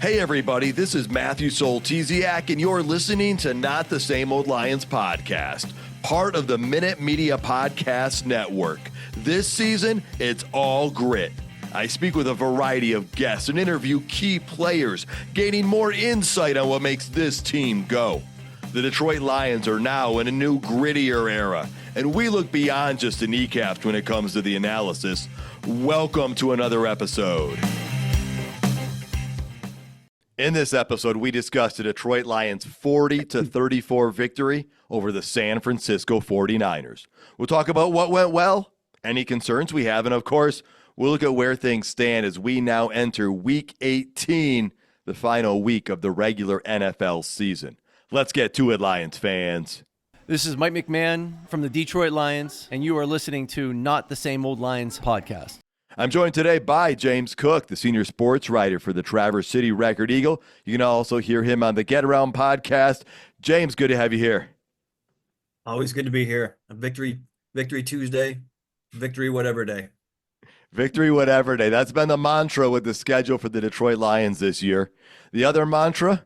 Hey everybody, this is Matthew Soltiziak, and you're listening to Not the Same Old Lions podcast, part of the Minute Media Podcast Network. This season, it's all grit. I speak with a variety of guests and interview key players, gaining more insight on what makes this team go. The Detroit Lions are now in a new, grittier era, and we look beyond just the kneecaps when it comes to the analysis. Welcome to another episode. In this episode, we discussed the Detroit Lions' 40-34 victory over the San Francisco 49ers. We'll talk about what went well, any concerns we have, and of course, we'll look at where things stand as we now enter Week 18, the final week of the regular NFL season. Let's get to it, Lions fans. This is Mike McMahon from the Detroit Lions, and you are listening to Not the Same Old Lions podcast. I'm joined today by James Cook, the senior sports writer for the Traverse City Record Eagle. You can also hear him on the Get Around podcast. James, good to have you here. Always good to be here. Victory Tuesday, victory whatever day. Victory whatever day. That's been the mantra with the schedule for the Detroit Lions this year. The other mantra,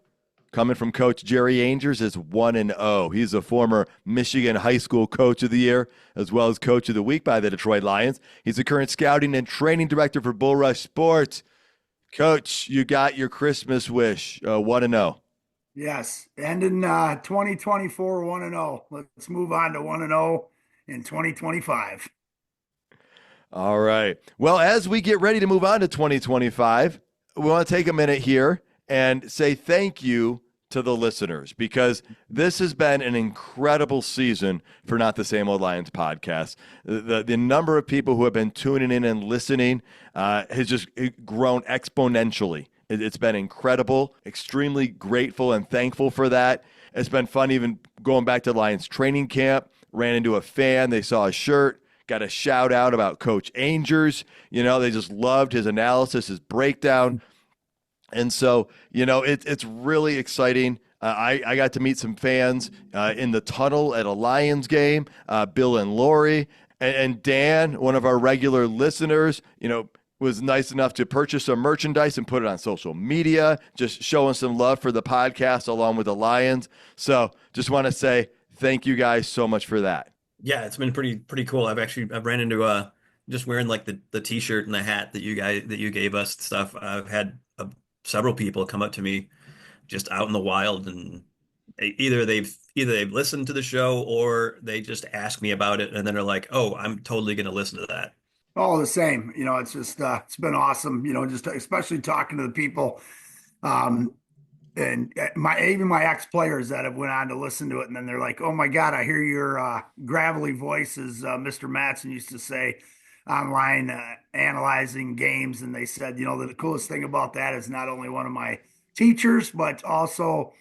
coming from Coach Jerry Angers, is 1-0. He's a former Michigan High School Coach of the Year, as well as Coach of the Week by the Detroit Lions. He's the current scouting and training director for Bull Rush Sports. Coach, you got your Christmas wish, 1-0. Yes, ending 2024 1-0. Let's move on to 1-0 in 2025. All right. Well, as we get ready to move on to 2025, we want to take a minute here and say thank you to the listeners, because this has been an incredible season for Not the Same Old Lions podcast. The number of people who have been tuning in and listening has just grown exponentially. It's been incredible, extremely grateful and thankful for that. It's been fun even going back to Lions training camp, ran into a fan, they saw a shirt, got a shout out about Coach Angers. You know, they just loved his analysis, his breakdown. And so, you know, it's really exciting. I got to meet some fans in the tunnel at a Lions game, Bill and Lori. And Dan, one of our regular listeners, you know, was nice enough to purchase some merchandise and put it on social media, just showing some love for the podcast along with the Lions. So just want to say thank you guys so much for that. Yeah, it's been pretty cool. I've ran into just wearing like the t-shirt and the hat that you gave us stuff. I've had several people come up to me just out in the wild, and either they've listened to the show or they just ask me about it, and then they're like, "Oh, I'm totally going to listen to that." All the same, you know, it's just it's been awesome, you know, just especially talking to the people, and even my ex-players that have went on to listen to it, and then they're like, "Oh my God, I hear your gravelly voice," as Mr. Mattson used to say, online analyzing games. And they said, you know, the coolest thing about that is not only one of my teachers, but also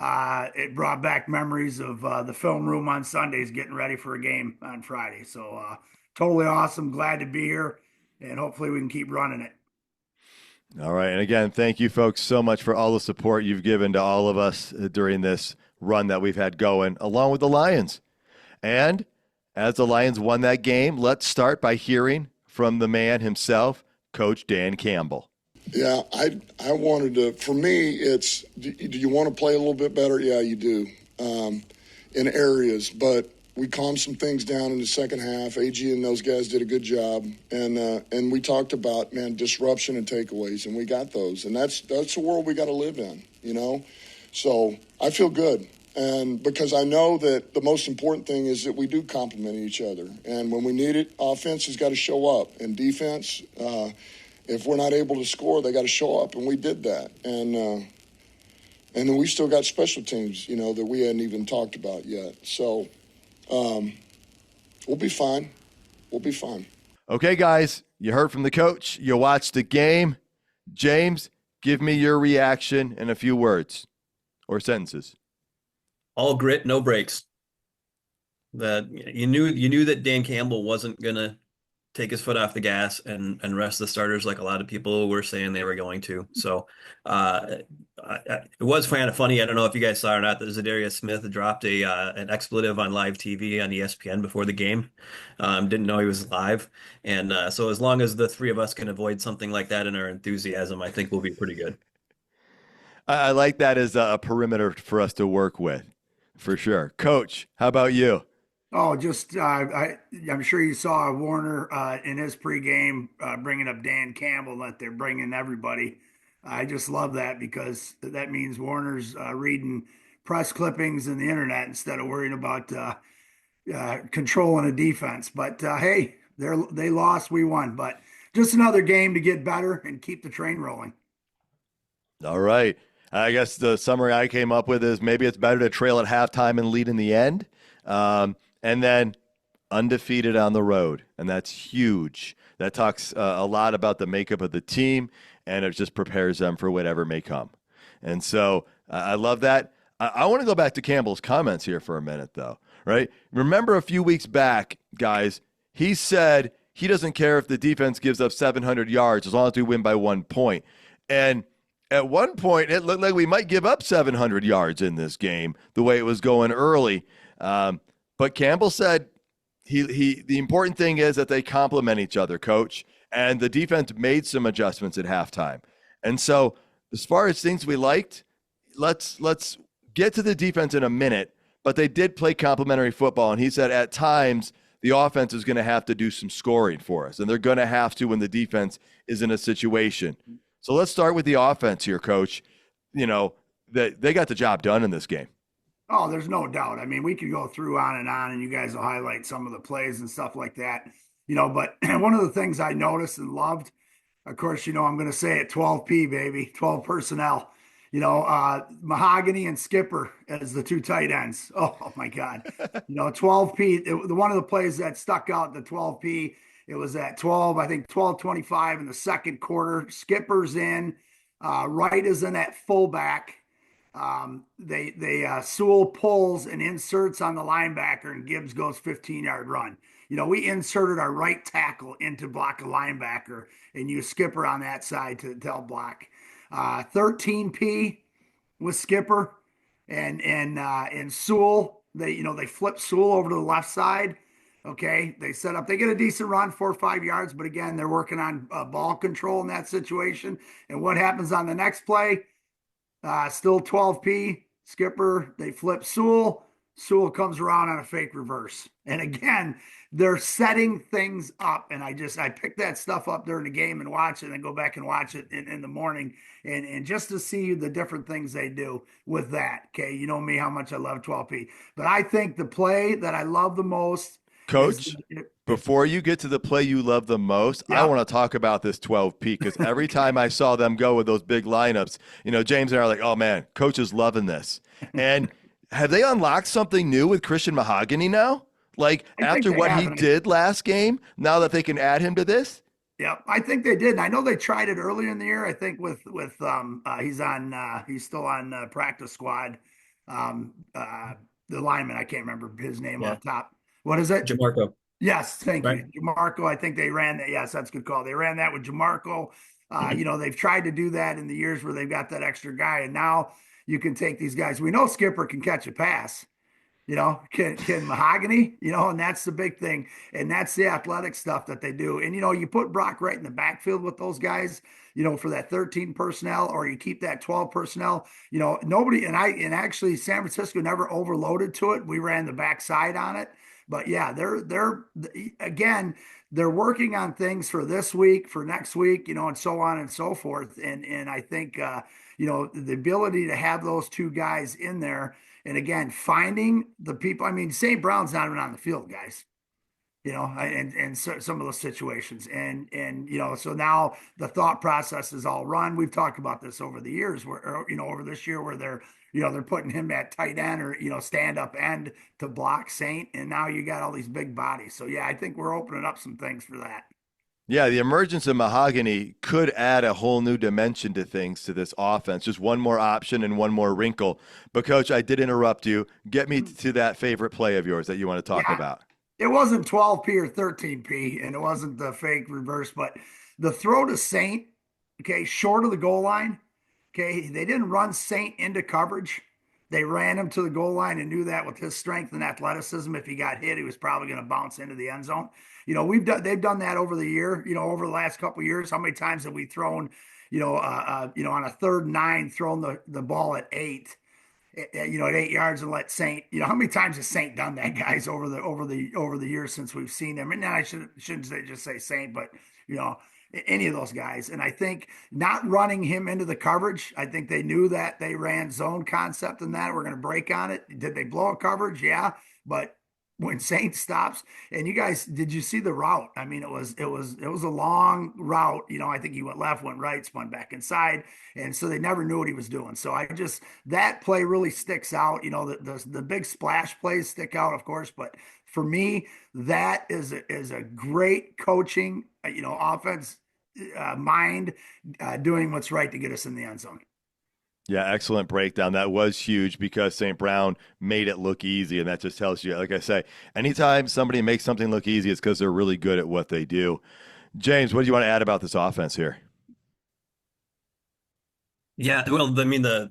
it brought back memories of the film room on Sundays getting ready for a game on Friday. So totally awesome. Glad to be here, and hopefully we can keep running it. All right. And again, thank you folks so much for all the support you've given to all of us during this run that we've had going, along with the Lions. And as the Lions won that game, let's start by hearing from the man himself, Coach Dan Campbell. Yeah, I wanted to, for me, it's, do you want to play a little bit better? Yeah, you do, in areas. But we calmed some things down in the second half. AG and those guys did a good job. And we talked about, man, disruption and takeaways, and we got those. And that's the world we got to live in, you know? So I feel good. And because I know that the most important thing is that we do complement each other. And when we need it, offense has got to show up. And defense, if we're not able to score, they got to show up. And we did that. And then we still got special teams, you know, that we hadn't even talked about yet. So we'll be fine. We'll be fine. Okay, guys, you heard from the coach. You watched the game. James, give me your reaction in a few words or sentences. All grit, no breaks. That you knew that Dan Campbell wasn't gonna take his foot off the gas and rest the starters like a lot of people were saying they were going to. So it was kind of funny. I don't know if you guys saw or not, that Zadarius Smith dropped an expletive on live TV on ESPN before the game. Didn't know he was live. And so as long as the three of us can avoid something like that in our enthusiasm, I think we'll be pretty good. I like that as a perimeter for us to work with, for sure. Coach, how about you? Oh, just I'm sure you saw Warner in his pregame bringing up Dan Campbell that they're bringing everybody. I just love that because that means Warner's reading press clippings and the internet instead of worrying about controlling a defense. But hey, they lost, we won. But just another game to get better and keep the train rolling. All right. I guess the summary I came up with is maybe it's better to trail at halftime and lead in the end. And then undefeated on the road. And that's huge. That talks a lot about the makeup of the team, and it just prepares them for whatever may come. And so I love that. I want to go back to Campbell's comments here for a minute, though, right? Remember a few weeks back, guys, he said he doesn't care if the defense gives up 700 yards as long as we win by 1 point. And at one point, it looked like we might give up 700 yards in this game, the way it was going early. But Campbell said the important thing is that they complement each other, Coach. And the defense made some adjustments at halftime. And so as far as things we liked, let's get to the defense in a minute. But they did play complementary football. And he said at times the offense is going to have to do some scoring for us. And they're going to have to when the defense is in a situation. So let's start with the offense here, Coach. You know, they got the job done in this game. Oh, there's no doubt. I mean, we could go through on, and you guys will highlight some of the plays and stuff like that. But one of the things I noticed and loved, of course, I'm going to say it, 12P, baby, 12 personnel. Mahogany and Skipper as the two tight ends. Oh my God. 12P, one of the plays that stuck out, the 12P, it was at 12:25 in the second quarter. Skipper's in, Wright is in at fullback. Sewell pulls and inserts on the linebacker, and Gibbs goes 15-yard run. We inserted our right tackle into block a linebacker and used Skipper on that side to help block. 13P with Skipper and Sewell. They flip Sewell over to the left side. Okay, they get a decent run, 4 or 5 yards, but again, they're working on ball control in that situation. And what happens on the next play? Still 12P, Skipper, they flip Sewell. Sewell comes around on a fake reverse. And again, they're setting things up. And I pick that stuff up during the game and watch it, and then go back and watch it in the morning. And just to see the different things they do with that. Okay, you know me, how much I love 12P. But I think the play that I love the most, Coach, before you get to the play you love the most, Yeah. I want to talk about this 12P because every time I saw them go with those big lineups, James and I are like, oh man, Coach is loving this. And have they unlocked something new with Christian Mahogany now? Like after what he did last game, now that they can add him to this? Yeah, I think they did. And I know they tried it earlier in the year. I think with he's still on practice squad. The lineman, I can't remember his name off top. What is it? Jamarco. Yes, thank Right. you. Jamarco, I think they ran that. Yes, that's a good call. They ran that with Jamarco. They've tried to do that in the years where they've got that extra guy. And now you can take these guys. We know Skipper can catch a pass. Can Mahogany, and that's the big thing. And that's the athletic stuff that they do. And, you put Brock right in the backfield with those guys, for that 13 personnel, or you keep that 12 personnel, nobody, and actually San Francisco never overloaded to it. We ran the backside on it. But yeah, they're working on things for this week, for next week, and so on and so forth. And I think, the ability to have those two guys in there, and again, finding the people. I mean, St. Brown's not even on the field, guys. And some of those situations, and so now the thought process is all run. We've talked about this over the years, where over this year, where they're putting him at tight end or stand up end to block Saint, and now you got all these big bodies. So yeah, I think we're opening up some things for that. Yeah, the emergence of Mahogany could add a whole new dimension to things to this offense. Just one more option and one more wrinkle. But Coach, I did interrupt you. Get me to that favorite play of yours that you want to talk about. It wasn't 12P or 13P, and it wasn't the fake reverse, but the throw to Saint, okay, short of the goal line, okay, they didn't run Saint into coverage. They ran him to the goal line and knew that with his strength and athleticism, if he got hit, he was probably going to bounce into the end zone. They've done that over the year, over the last couple of years. How many times have we thrown, on a 3rd and 9, throwing the ball at 8, at 8 yards, and let Saint, how many times has Saint done that, guys, over the years since we've seen him? And then I shouldn't just say Saint, but you know, any of those guys. And I think not running him into the coverage, I think they knew that they ran zone concept and that we're going to break on it. Did they blow a coverage? Yeah, but when Saint stops, and you guys, did you see the route? I mean, it was a long route. I think he went left, went right, spun back inside, and so they never knew what he was doing. So that play really sticks out. The big splash plays stick out, of course, but for me, that is a great coaching, offense mind, doing what's right to get us in the end zone. Yeah, excellent breakdown. That was huge because St. Brown made it look easy, and that just tells you, like I say, anytime somebody makes something look easy, it's because they're really good at what they do. James, what do you want to add about this offense here? Yeah, well, I mean, to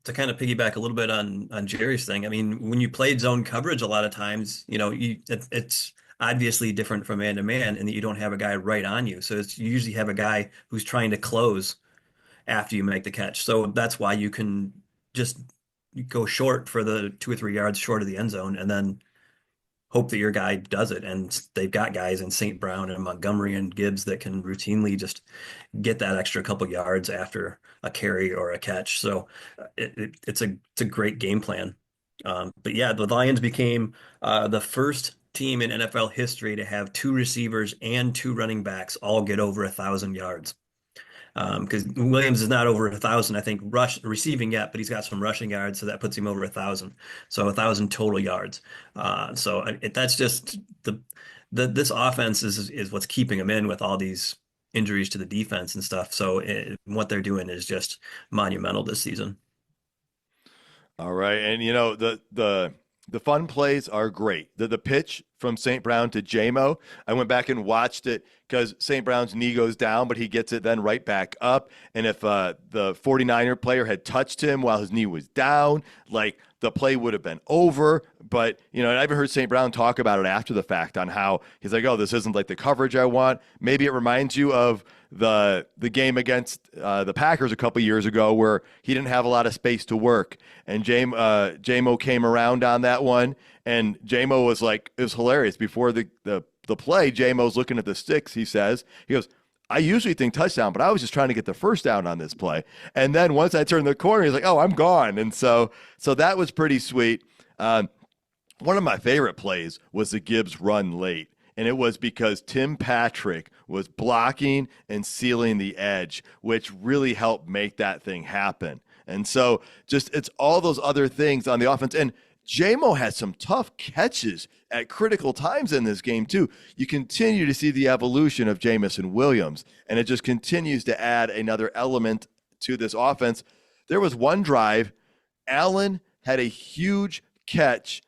kind of piggyback a little bit on Jerry's thing, I mean, when you played zone coverage, a lot of times, it's obviously different from man to man, and that you don't have a guy right on you. So you usually have a guy who's trying to close after you make the catch. So that's why you can just go short for the 2 or 3 yards short of the end zone, and then hope that your guy does it. And they've got guys in St. Brown and Montgomery and Gibbs that can routinely just get that extra couple yards after a carry or a catch. So it's a great game plan. But yeah, the Lions became the first team in NFL history to have 2 receivers and 2 running backs all get over 1,000 yards. Because Williams is not over 1,000, I think, receiving yet, but he's got some rushing yards, so that puts him over 1,000. So 1,000 total yards. That's just this offense is what's keeping them in with all these injuries to the defense and stuff. So what they're doing is just monumental this season. All right, and the fun plays are great. The pitch from St. Brown to JMO, I went back and watched it because St. Brown's knee goes down, but he gets it then right back up. And if the 49er player had touched him while his knee was down, like the play would have been over. But, and I even heard St. Brown talk about it after the fact on how he's like, oh, this isn't like the coverage I want. Maybe it reminds you of the game against the Packers a couple years ago where he didn't have a lot of space to work. And JMO came around on that one. And JMO was like, it was hilarious. Before the play, JMO's looking at the sticks, he goes, I usually think touchdown, but I was just trying to get the first down on this play. And then once I turned the corner, he's like, oh, I'm gone. And so that was pretty sweet. One of my favorite plays was the Gibbs run late. And it was because Tim Patrick was blocking and sealing the edge, which really helped make that thing happen. And so it's all those other things on the offense. And JMO had some tough catches at critical times in this game, too. You continue to see the evolution of Jamison Williams, and it just continues to add another element to this offense. There was one drive, Allen had a huge catch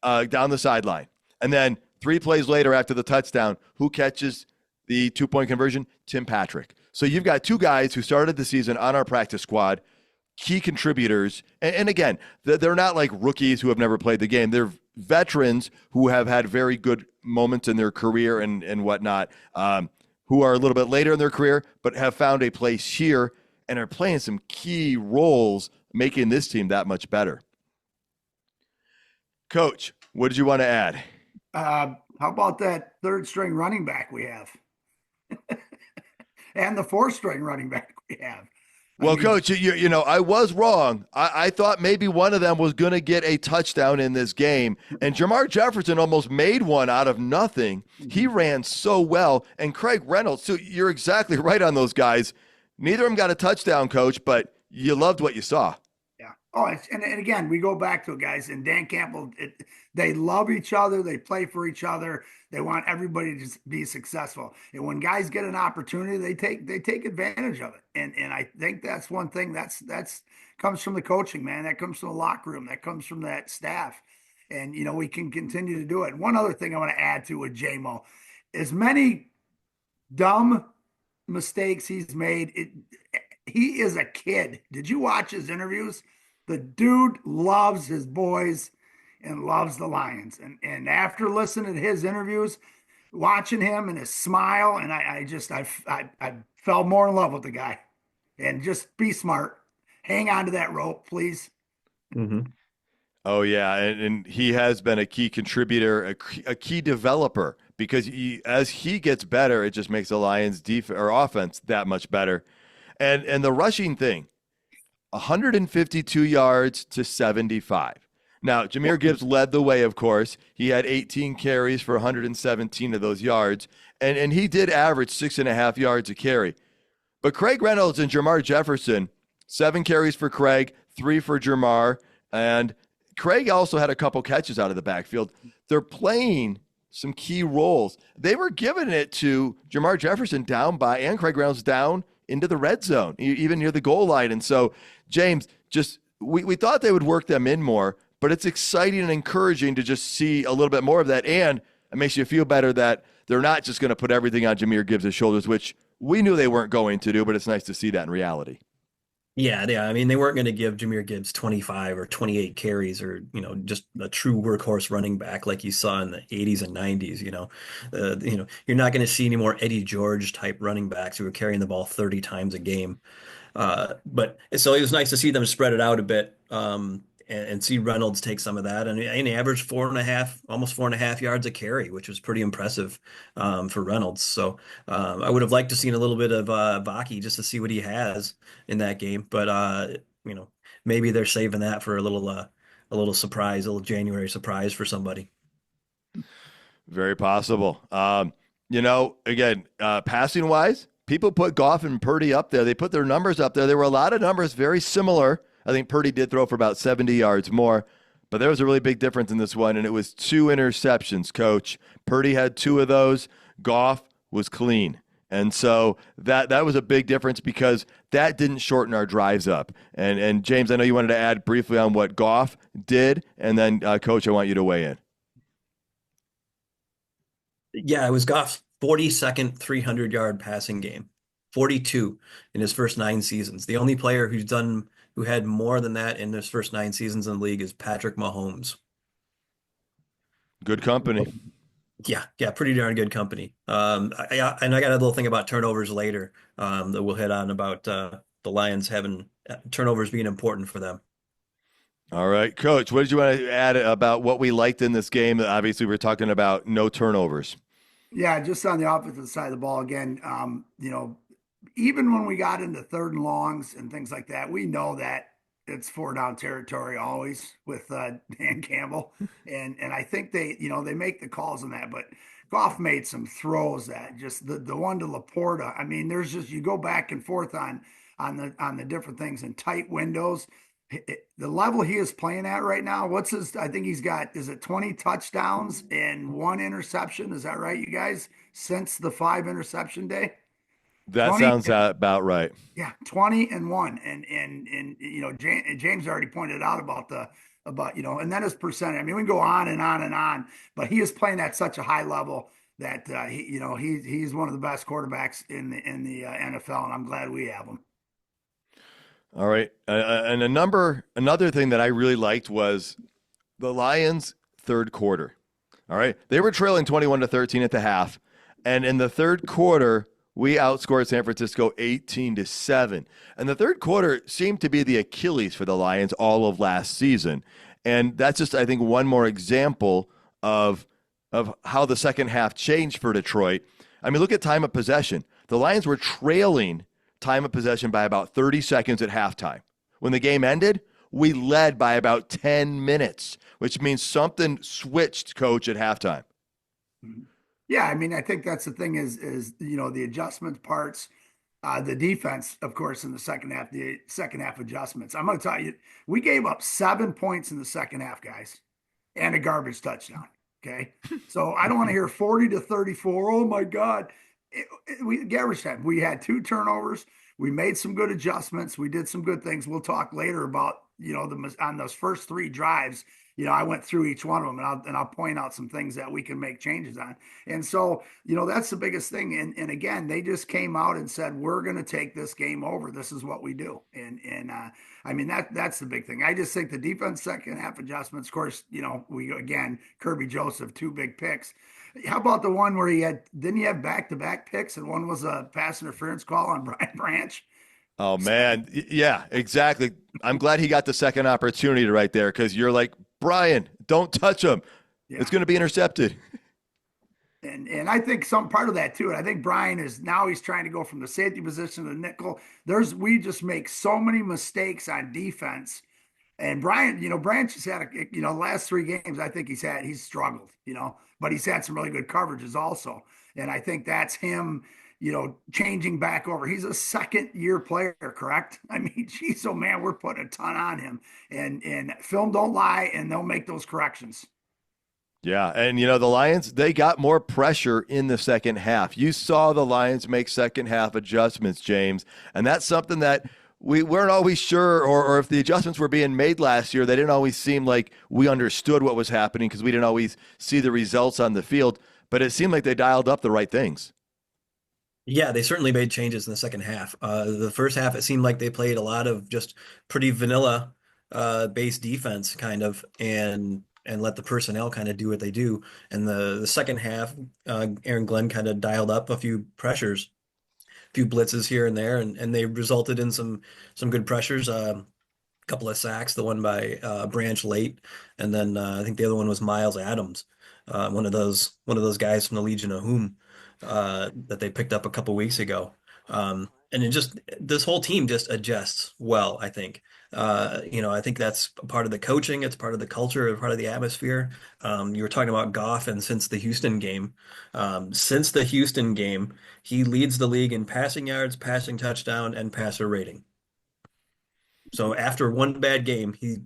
down the sideline. And then 3 plays later after the touchdown, who catches the 2-point conversion? Tim Patrick. So you've got 2 guys who started the season on our practice squad, key contributors. And again, they're not like rookies who have never played the game. They're veterans who have had very good moments in their career and whatnot, who are a little bit later in their career, but have found a place here and are playing some key roles, making this team that much better. Coach, what did you want to add? How about that 3rd string running back we have? And the 4th string running back we have. Well, Coach, I was wrong. I thought maybe one of them was going to get a touchdown in this game, and Jamar Jefferson almost made one out of nothing. He ran so well, and Craig Reynolds, so you're exactly right on those guys. Neither of them got a touchdown, Coach, but you loved what you saw. Yeah. Oh, and again, we go back to it, guys, and Dan Campbell, they love each other. They play for each other. They want everybody to be successful. And when guys get an opportunity, they take advantage of it. And I think that's one thing that's comes from the coaching, man. That comes from the locker room. That comes from that staff. And we can continue to do it. One other thing I want to add to with JMO, as many dumb mistakes he's made, he is a kid. Did you watch his interviews? The dude loves his boys and loves the Lions. And after listening to his interviews, watching him and his smile, and I fell more in love with the guy. and just be smart. Hang on to that rope, please. Mm-hmm. Oh yeah, and he has been a key contributor, a key developer because as he gets better, it just makes the Lions' defense or offense that much better. And the rushing thing, 152 yards to 75. Now, Jahmyr Gibbs led the way, of course. He had 18 carries for 117 of those yards, and he did average 6.5 yards a carry. But Craig Reynolds and Jamar Jefferson, 7 carries for Craig, 3 for Jamar, and Craig also had a couple catches out of the backfield. They're playing some key roles. They were giving it to Jamar Jefferson down by, and Craig Reynolds down into the red zone, even near the goal line. And so, James, just we thought they would work them in more, but it's exciting and encouraging to just see a little bit more of that. And it makes you feel better that they're not just going to put everything on Jahmyr Gibbs' shoulders, which we knew they weren't going to do, but it's nice to see that in reality. Yeah. I mean, they weren't going to give Jahmyr Gibbs 25 or 28 carries or, just a true workhorse running back like you saw in the 80s and 90s. You're not going to see any more Eddie George type running backs who are carrying the ball 30 times a game. But so it was nice to see them spread it out a bit, and see Reynolds take some of that. And he averaged 4.5, almost 4.5 yards a carry, which was pretty impressive for Reynolds. So I would have liked to seen a little bit of Vaki just to see what he has in that game. But maybe they're saving that for a little surprise, a little January surprise for somebody. Very possible. Again, passing wise, people put Goff and Purdy up there. They put their numbers up there. There were a lot of numbers very similar. I think Purdy did throw for about 70 yards more, but there was a really big difference in this one, and it was 2 interceptions, Coach. Purdy had 2 of those. Goff was clean. And so that was a big difference because that didn't shorten our drives up. And James, I know you wanted to add briefly on what Goff did, and then, Coach, I want you to weigh in. Yeah, it was Goff's 42nd 300-yard passing game, 42 in his first 9 seasons. The only player who had more than that in his first 9 seasons in the league is Patrick Mahomes. Good company. Yeah, pretty darn good company. And I got a little thing about turnovers later that we'll hit on about the Lions having turnovers being important for them. All right, Coach, what did you want to add about what we liked in this game? Obviously, we're talking about no turnovers. Yeah, just on the opposite side of the ball again, even when we got into 3rd and longs and things like that, we know that it's 4-down territory always with Dan Campbell. And I think they make the calls on that, but Goff made some throws that just the one to Laporta. I mean, there's just, you go back and forth on the different things in tight windows. The level he is playing at right now, I think he's got, is it 20 touchdowns and 1 interception? Is that right, you guys? Since the 5 interception day? That 20, sounds about right. Yeah, 20 and 1. And James already pointed out about and that is percentage. I mean, we can go on and on and on, but he is playing at such a high level that he's one of the best quarterbacks in the NFL, and I'm glad we have him. All right. And another thing that I really liked was the Lions' 3rd quarter. All right. They were trailing 21-13 at the half. And in the 3rd quarter, we outscored San Francisco 18-7. And the 3rd quarter seemed to be the Achilles for the Lions all of last season. And that's just, I think, one more example of how the second half changed for Detroit. I mean, look at time of possession. The Lions were trailing time of possession by about 30 seconds at halftime. When the game ended, we led by about 10 minutes, which means something switched, Coach, at halftime. Yeah, I mean, I think that's the thing is the adjustment parts, the defense, of course, in the second half adjustments. I'm going to tell you, we gave up 7 points in the second half, guys, and a garbage touchdown. Okay, so I don't want to hear 40-34. Oh my God. Garbage time. We had 2 turnovers. We made some good adjustments. We did some good things. We'll talk later about, on those first 3 drives, I went through each one of them and I'll point out some things that we can make changes on. And so, that's the biggest thing. And again, they just came out and said, we're going to take this game over. This is what we do. And I mean, that's the big thing. I just think the defense second half adjustments, of course, Kirby Joseph, 2 big picks. How about the one where didn't he have back-to-back picks and one was a pass interference call on Brian Branch? Oh man, yeah, exactly. I'm glad he got the second opportunity right there because you're like, Brian, don't touch him. Yeah. It's going to be intercepted. And I think some part of that too. And I think Brian is now he's trying to go from the safety position to the nickel. We just make so many mistakes on defense. And Brian, Branch has had last 3 games, I think he's struggled, but he's had some really good coverages also. And I think that's him, changing back over. He's a second-year player, correct? I mean, geez, oh man, we're putting a ton on him. And film don't lie, and they'll make those corrections. Yeah, and the Lions, they got more pressure in the second half. You saw the Lions make second half adjustments, James, and that's something that we weren't always sure, or if the adjustments were being made last year, they didn't always seem like we understood what was happening because we didn't always see the results on the field, but it seemed like they dialed up the right things. Yeah, they certainly made changes in the second half. The first half, it seemed like they played a lot of just pretty vanilla base defense kind of, and let the personnel kind of do what they do. And the second half, Aaron Glenn kind of dialed up a few pressures, a few blitzes here and there, and they resulted in some good pressures. A couple of sacks, the one by Branch late, and then I think the other one was Miles Adams, one of those guys from the Legion of Whom that they picked up a couple weeks ago. And this whole team just adjusts well, I think. I think that's part of the coaching, it's part of the culture, part of the atmosphere. You were talking about Goff, and since the Houston game, he leads the league in passing yards, passing touchdown, and passer rating. So after one bad game, he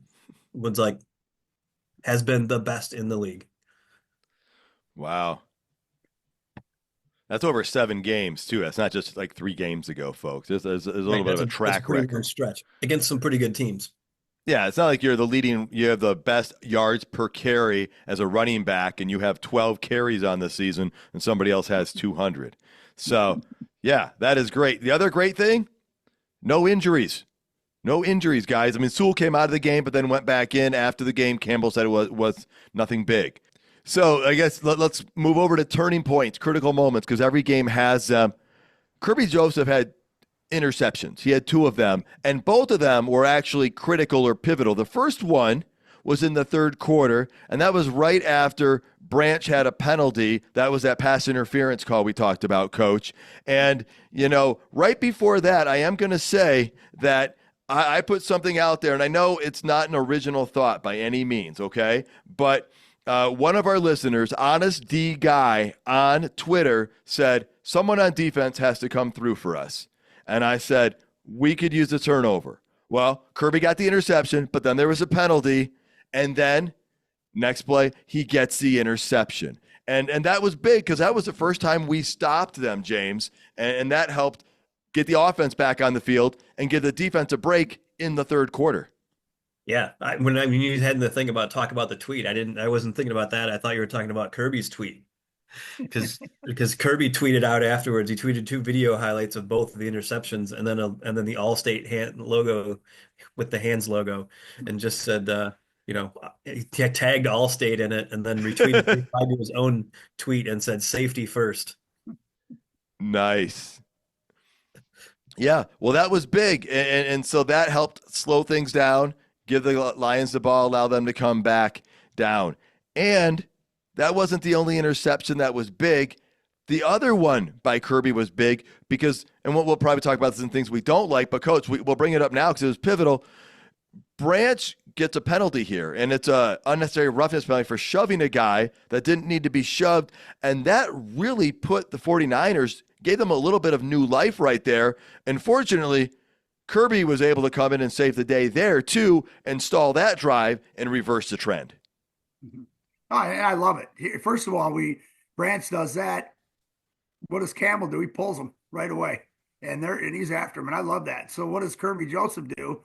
has been the best in the league. Wow. That's over 7 games, too. That's not just like 3 games ago, folks. There's a little bit of a track record. Stretch against some pretty good teams. Yeah, it's not like you have the best yards per carry as a running back and you have 12 carries on the season and somebody else has 200. So, yeah, that is great. The other great thing, no injuries. No injuries, guys. I mean, Sewell came out of the game but then went back in after the game. Campbell said it was nothing big. So I guess let's move over to turning points, critical moments, because every game has them. Kirby Joseph had interceptions. He had 2 of them, and both of them were actually critical or pivotal. The first one was in the third quarter, and that was right after Branch had a penalty. That was that pass interference call we talked about, Coach. And, right before that, I am going to say that I put something out there, and I know it's not an original thought by any means, okay? But one of our listeners, Honest D Guy on Twitter, said, someone on defense has to come through for us. And I said, we could use a turnover. Well, Kirby got the interception, but then there was a penalty. And then next play, he gets the interception. And that was big because that was the first time we stopped them, James. And that helped get the offense back on the field and give the defense a break in the third quarter. Yeah, when you had the thing about talk about the tweet, I wasn't thinking about that. I thought you were talking about Kirby's tweet because Kirby tweeted out afterwards. He tweeted 2 video highlights of both of the interceptions and then the Allstate hand logo with the hands logo, and just said he tagged Allstate in it and then retweeted his own tweet and said safety first. Nice. Yeah, well, that was big, and so that helped slow things down. Give the Lions the ball, allow them to come back down. And that wasn't the only interception that was big. The other one by Kirby was big because, and we'll probably talk about this in things we don't like, but Coach, we'll bring it up now because it was pivotal. Branch gets a penalty here, and it's a unnecessary roughness penalty for shoving a guy that didn't need to be shoved, and that really put the 49ers, gave them a little bit of new life right there. And fortunately, Kirby was able to come in and save the day there, too, and stall that drive and reverse the trend. Oh, I love it. First of all, Branch does that. What does Campbell do? He pulls him right away, and he's after him, and I love that. So what does Kirby Joseph do?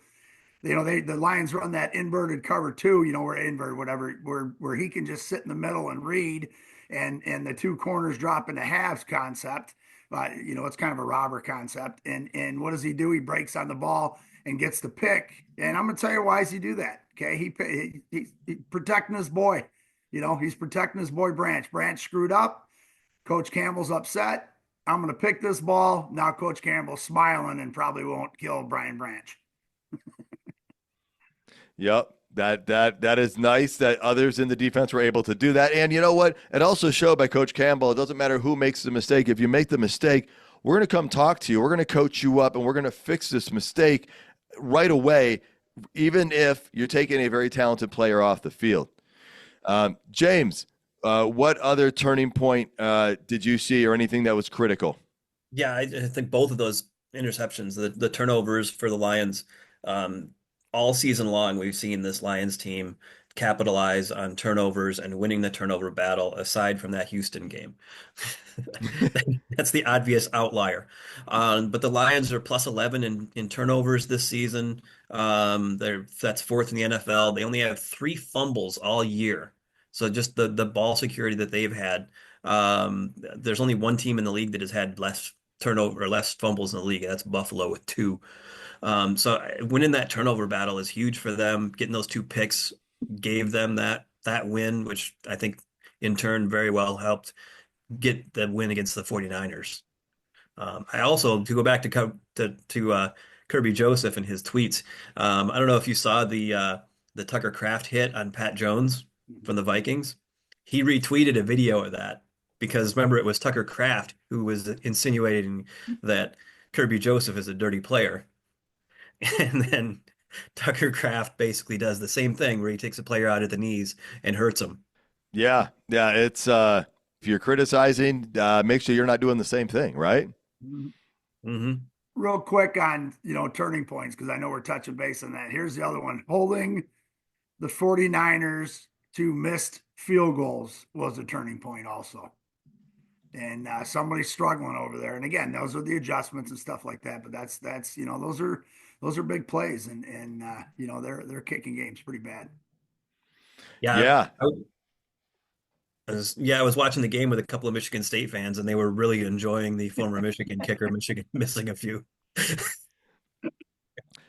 The Lions run that inverted cover 2, or invert, whatever, where he can just sit in the middle and read, and the 2 corners drop into halves concept. It's kind of a robber concept. And what does he do? He breaks on the ball and gets the pick. And I'm going to tell you why does he do that. Okay. He's protecting his boy. He's protecting his boy Branch. Branch screwed up. Coach Campbell's upset. I'm going to pick this ball. Now Coach Campbell's smiling and probably won't kill Brian Branch. Yep. That is nice that others in the defense were able to do that. And you know what? It also showed by Coach Campbell, it doesn't matter who makes the mistake. If you make the mistake, we're going to come talk to you. We're going to coach you up, and we're going to fix this mistake right away, even if you're taking a very talented player off the field. James, what other turning point did you see, or anything that was critical? Yeah, I think both of those interceptions, the turnovers for the Lions, all season long, we've seen this Lions team capitalize on turnovers and winning the turnover battle, aside from that Houston game. That's the obvious outlier. But the Lions are plus 11 in turnovers this season. That's fourth in the NFL. They only have 3 fumbles all year. So just the ball security that they've had. There's only one team in the league that has had less turnover or less fumbles in the league. That's Buffalo with 2. So winning that turnover battle is huge for them. Getting those 2 picks gave them that win, which I think in turn very well helped get the win against the 49ers. I also, to go back to Kirby Joseph and his tweets, I don't know if you saw the Tucker Kraft hit on Pat Jones from the Vikings. He retweeted a video of that because, remember, it was Tucker Kraft who was insinuating that Kirby Joseph is a dirty player. And then Tucker Kraft basically does the same thing where he takes a player out at the knees and hurts him. Yeah. It's if you're criticizing, make sure you're not doing the same thing, right? Mm-hmm. Real quick on, turning points, because I know we're touching base on that. Here's the other one. Holding the 49ers to missed field goals was a turning point also. And somebody's struggling over there. And again, those are the adjustments and stuff like that. But that's those are big plays, and they're kicking games pretty bad. Yeah. I was watching the game with a couple of Michigan State fans, and they were really enjoying the former Michigan kicker, Michigan missing a few.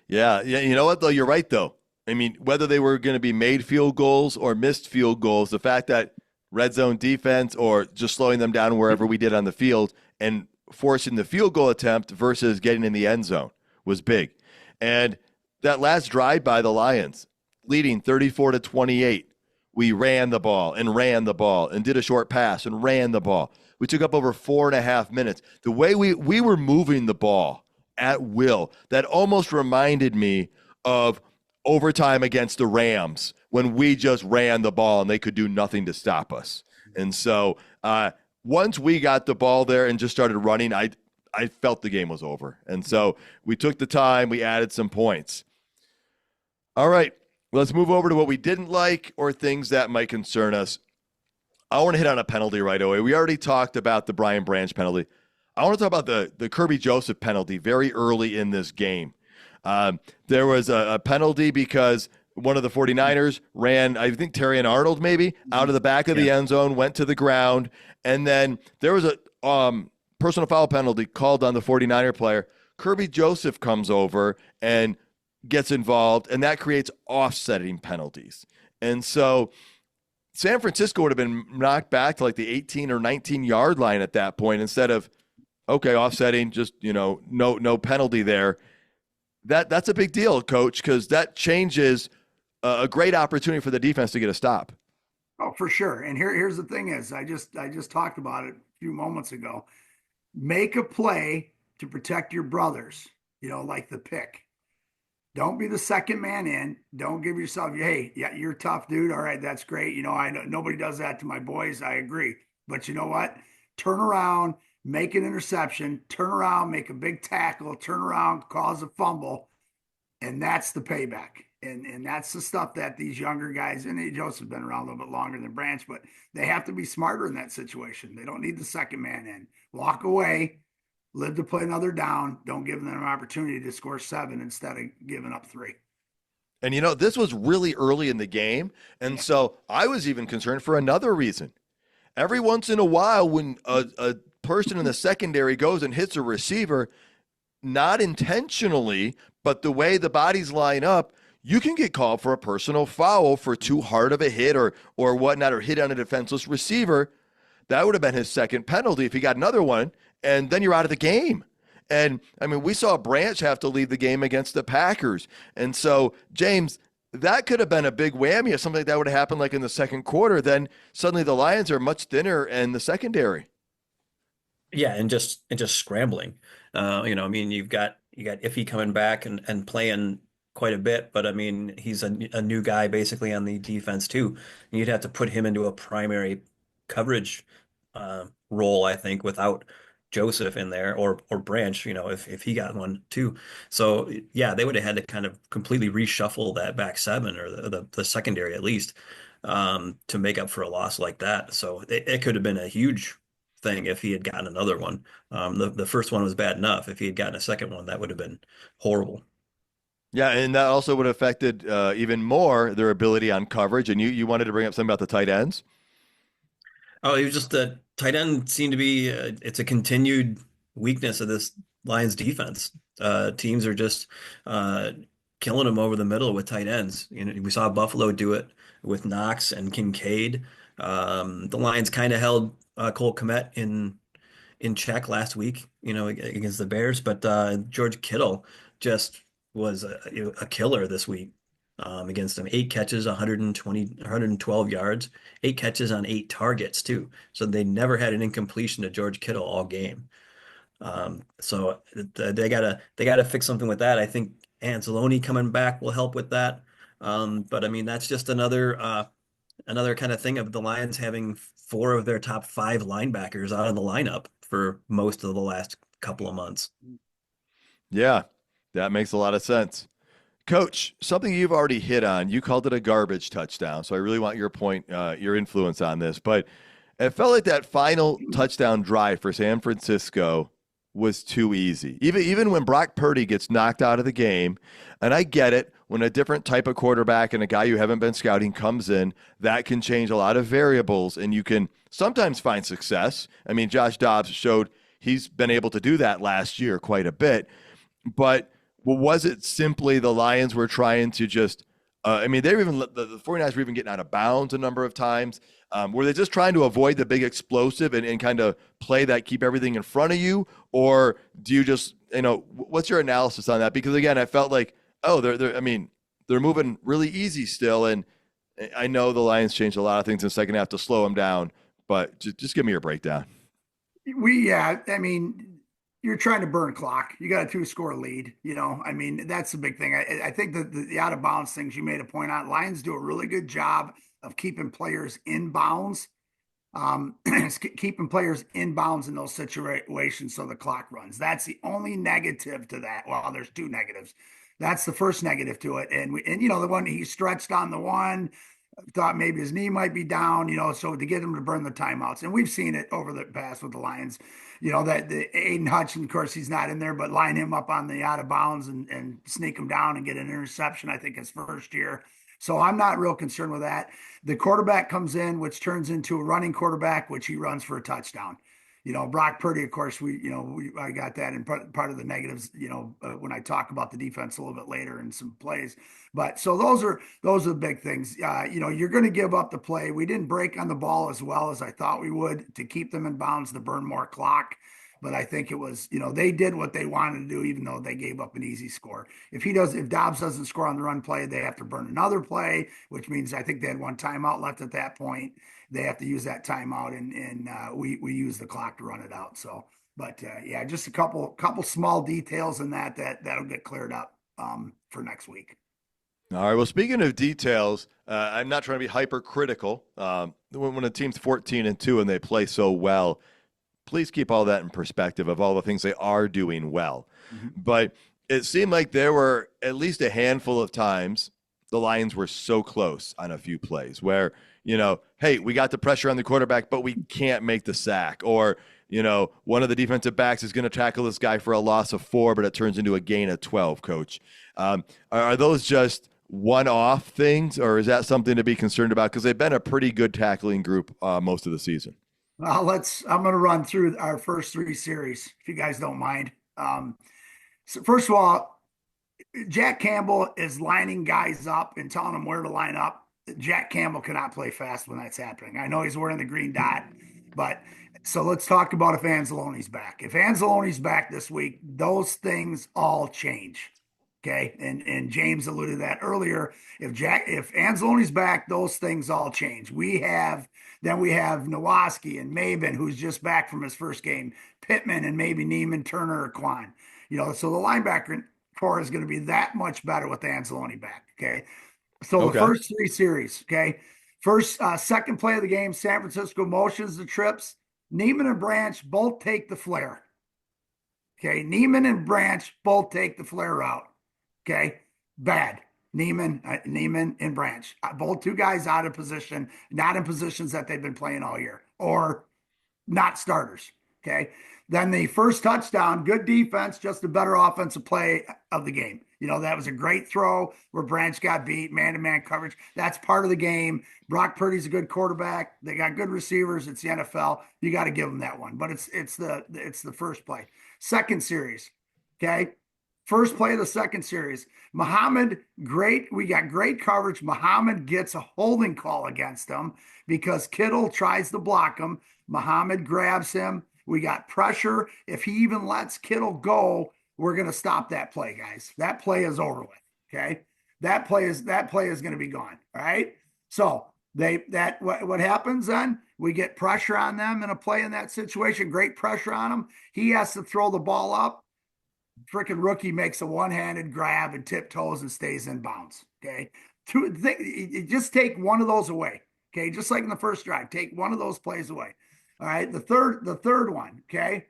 Yeah. You know what, though? You're right, though. I mean, whether they were going to be made field goals or missed field goals, the fact that red zone defense or just slowing them down wherever we did on the field and forcing the field goal attempt versus getting in the end zone was big. And that last drive by the Lions, leading 34-28, we ran the ball and did a short pass and ran the ball. We took up over 4.5 minutes. The way we were moving the ball at will, that almost reminded me of overtime against the Rams when we just ran the ball and they could do nothing to stop us. And so once we got the ball there and just started running, I felt the game was over. And so we took the time, we added some points. All right, let's move over to what we didn't like or things that might concern us. I want to hit on a penalty right away. We already talked about the Brian Branch penalty. I want to talk about the Kirby Joseph penalty very early in this game. There was a penalty because one of the 49ers ran, I think Terry and Arnold maybe, out of the back of the end zone, went to the ground, and then there was a personal foul penalty called on the 49er player. Kirby Joseph comes over and gets involved, and that creates offsetting penalties. And so San Francisco would have been knocked back to like the 18 or 19-yard line at that point instead of, okay, offsetting, just, no penalty there. That's a big deal, Coach, because that changes a great opportunity for the defense to get a stop. Oh, for sure. And here's the thing is, I just talked about it a few moments ago. Make a play to protect your brothers, like the pick. Don't be the second man in. Don't give yourself, hey, yeah, you're tough, dude. All right, that's great. I know nobody does that to my boys. I agree. But you know what? Turn around, make an interception, turn around, make a big tackle, turn around, cause a fumble, and that's the payback. And that's the stuff that these younger guys, and Joseph's been around a little bit longer than Branch, but they have to be smarter in that situation. They don't need the second man in. Walk away, live to play another down. Don't give them an opportunity to score 7 instead of giving up 3. And, this was really early in the game, and so I was even concerned for another reason. Every once in a while when a person in the secondary goes and hits a receiver, not intentionally, but the way the bodies line up, you can get called for a personal foul for too hard of a hit or whatnot, or hit on a defenseless receiver. That would have been his second penalty if he got another one. and then you're out of the game. And I mean, we saw Branch have to leave the game against the Packers. And so, James, that could have been a big whammy if something like that would have happened like in the second quarter. Then suddenly the Lions are much thinner in the secondary. Yeah, and just scrambling. I mean, you got Iffy coming back and playing quite a bit, but I mean, he's a new guy basically on the defense too. And you'd have to put him into a primary coverage role, I think, without Joseph in there or Branch, if he got one too. So yeah, they would have had to kind of completely reshuffle that back seven or the secondary at least to make up for a loss like that. So it could have been a huge thing if he had gotten another one. The first one was bad enough. If he had gotten a second one, that would have been horrible. Yeah, and that also would have affected even more their ability on coverage. And you wanted to bring up something about the tight ends? Oh, it was just the tight end seemed to be it's a continued weakness of this Lions defense. Teams are just uh, killing them over the middle with tight ends. We saw Buffalo do it with Knox and Kincaid. The Lions kind of held Cole Kmet in check last week, against the Bears. But George Kittle just was a killer this week against them. 8 catches, 120, 112 yards, 8 catches on 8 targets too. So they never had an incompletion to George Kittle all game. So they gotta fix something with that. I think Anzalone coming back will help with that. But I mean that's just another kind of thing of the Lions having four of their top five linebackers out of the lineup for most of the last couple of months. Yeah, that makes a lot of sense. Coach, something you've already hit on, you called it a garbage touchdown. So I really want your point, your influence on this. But it felt like that final touchdown drive for San Francisco was too easy. Even when Brock Purdy gets knocked out of the game, and I get it, when a different type of quarterback and a guy you haven't been scouting comes in, that can change a lot of variables, and you can sometimes find success. I mean, Josh Dobbs showed he's been able to do that last year quite a bit. But was it simply the Lions were trying to just I mean, they were even the 49ers were even getting out of bounds a number of times. Were they just trying to avoid the big explosive and kind of play that, keep everything in front of you? Or do you just, what's your analysis on that? Because again, I felt like, they're moving really easy still. And I know the Lions changed a lot of things in the second half to slow them down, but just give me your breakdown. I mean, you're trying to burn clock. You got a 2-score lead. I mean, that's the big thing. I think that the out of bounds things you made a point on. Lions do a really good job of keeping players in bounds, keeping players in bounds in those situations so the clock runs. That's the only negative to that. Well, there's two negatives. That's the first negative to it. And the one he stretched on the one, thought maybe his knee might be down, so to get him to burn the timeouts. And we've seen it over the past with the Lions, that the Aiden Hutchinson, of course, he's not in there, but line him up on the out of bounds and sneak him down and get an interception, I think his first year. So I'm not real concerned with that. The quarterback comes in, which turns into a running quarterback, which he runs for a touchdown. Brock Purdy, of course, I got that in part of the negatives, when I talk about the defense a little bit later in some plays. But so those are the big things. You're going to give up the play. We didn't break on the ball as well as I thought we would to keep them in bounds to burn more clock. But I think it was, they did what they wanted to do, even though they gave up an easy score. If Dobbs doesn't score on the run play, they have to burn another play, which means I think they had one timeout left at that point. They have to use that timeout, and we use the clock to run it out. So, but just a couple small details in that'll get cleared up for next week. All right. Well, speaking of details, I'm not trying to be hypercritical. When a team's 14-2 and they play so well, please keep all that in perspective of all the things they are doing well. Mm-hmm. But it seemed like there were at least a handful of times the Lions were so close on a few plays where, hey, we got the pressure on the quarterback, but we can't make the sack. Or, one of the defensive backs is going to tackle this guy for a loss of 4, but it turns into a gain of 12, Coach. Are those just one-off things, or is that something to be concerned about? Because they've been a pretty good tackling group most of the season. I'm going to run through our first 3 series, if you guys don't mind. So first of all, Jack Campbell is lining guys up and telling them where to line up. Jack Campbell cannot play fast when that's happening. I know he's wearing the green dot, but So let's talk about if Anzalone's back. If Anzalone's back this week, those things all change. Okay. And James alluded to that earlier. If Anzalone's back, those things all change. We have Nowaski and Maben, who's just back from his first game, Pittman and maybe Neiman, Turner, or Quan. So the linebacker core is going to be that much better with Anzalone back. Okay. So the Okay. first three series, okay. Second play of the game, San Francisco motions the trips. Neiman and Branch both take the flare. Okay. Neiman and Branch both take the flare route. Okay. Bad. Neiman and Branch. Both two guys out of position, not in positions that they've been playing all year, or not starters. Okay. Then the first touchdown, good defense, just a better offensive play of the game. That was a great throw where Branch got beat, man-to-man coverage. That's part of the game. Brock Purdy's a good quarterback. They got good receivers. It's the NFL. You got to give them that one. But it's the first play. Second series, okay? First play of the second series. Muhammad, great. We got great coverage. Muhammad gets a holding call against him because Kittle tries to block him. Muhammad grabs him. We got pressure. If he even lets Kittle go, we're going to stop that play, guys. That play is over with. Okay. That play is going to be gone. All right. So what happens then? We get pressure on them in a play in that situation. Great pressure on him. He has to throw the ball up. Freaking rookie makes a one-handed grab and tiptoes and stays in bounds. Okay. Just take one of those away. Okay. Just like in the first drive, take one of those plays away. All right. The third one. Okay.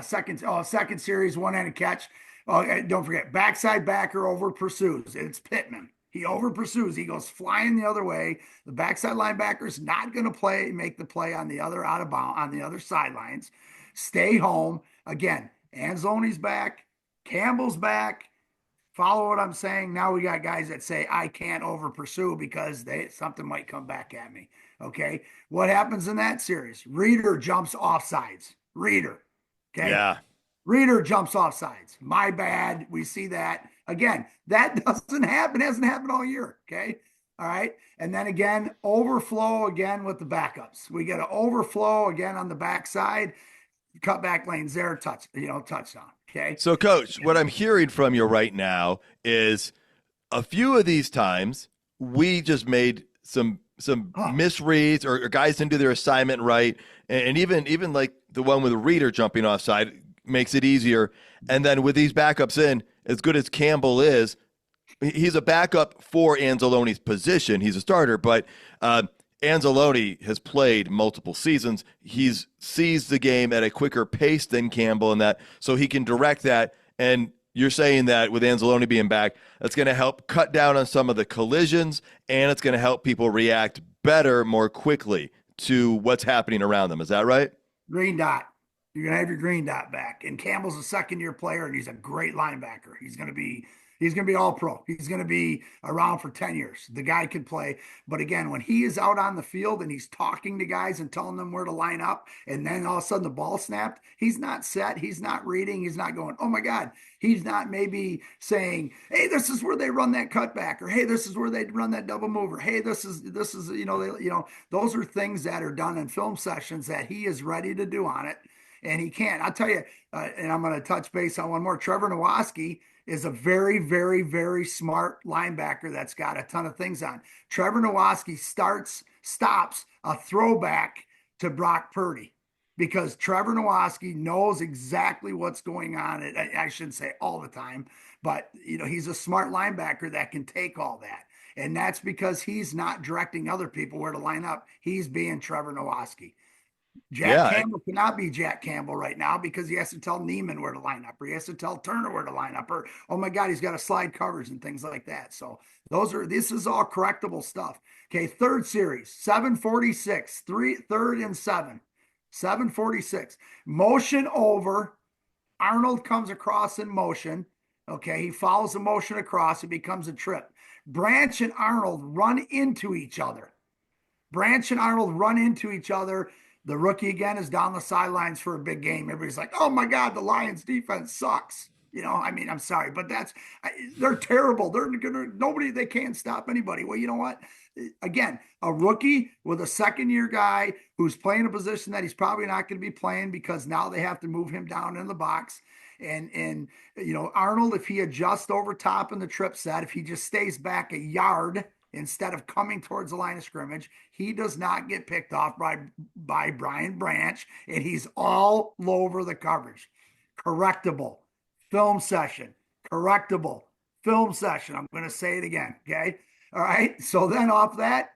Second series, one-handed catch. Oh, don't forget, backside backer over pursues. It's Pittman. He over pursues. He goes flying the other way. The backside linebacker is not going to make the play on the other out of bound on the other sidelines. Stay home. Again, Anzalone's back. Campbell's back. Follow what I'm saying. Now we got guys that say I can't over pursue because something might come back at me. Okay. What happens in that series? Reader jumps off sides. Reader. Okay. Yeah. Reader jumps off sides. My bad. We see that. Again, that doesn't happen. It hasn't happened all year. Okay. All right. And then again, overflow again with the backups. We get an overflow again on the backside. Cut back lanes there, touchdown. Okay. So, Coach, what I'm hearing from you right now is a few of these times we just made some misreads or guys didn't do their assignment right, and even like the one with the Reader jumping offside makes it easier. And then with these backups in, as good as Campbell is, he's a backup for Anzalone's position. He's a starter, but Anzalone has played multiple seasons. He's sees the game at a quicker pace than Campbell in that, so he can direct that. And you're saying that with Anzalone being back, that's going to help cut down on some of the collisions, and it's going to help people react better, more quickly to what's happening around them. Is that right? Green dot. You're going to have your green dot back. And Campbell's a second-year player, and he's a great linebacker. He's going to be all pro. He's going to be around for 10 years. The guy can play. But again, when he is out on the field and he's talking to guys and telling them where to line up, and then all of a sudden the ball snapped, he's not set. He's not reading. He's not going, oh my God. He's not maybe saying, hey, this is where they run that cutback, or hey, this is where they run that double mover. Hey, this is those are things that are done in film sessions that he is ready to do on it. And he can't. I'll tell you, and I'm going to touch base on one more. Trevor Nowaski is a very, very, very smart linebacker that's got a ton of things on. Trevor Nowaski stops a throwback to Brock Purdy because Trevor Nowaski knows exactly what's going on. I shouldn't say all the time, but he's a smart linebacker that can take all that. And that's because he's not directing other people where to line up. He's being Trevor Nowaski. Campbell cannot be Jack Campbell right now because he has to tell Neiman where to line up, or he has to tell Turner where to line up, or oh my God, he's got to slide coverage and things like that. So this is all correctable stuff. Okay, third series, 746, third and 746. Motion over. Arnold comes across in motion. Okay, he follows the motion across. It becomes a trip. Branch and Arnold run into each other. The rookie again is down the sidelines for a big game. Everybody's like, oh my God, the Lions defense sucks. I mean, I'm sorry, but they're terrible. They can't stop anybody. Well, you know what? Again, a rookie with a second-year guy who's playing a position that he's probably not going to be playing because now they have to move him down in the box. And Arnold, if he adjusts over top in the trip set, if he just stays back a yard instead of coming towards the line of scrimmage, he does not get picked off by Brian Branch, and he's all over the coverage. Correctable. Film session. Correctable. Film session. I'm going to say it again. Okay. All right. So then off that,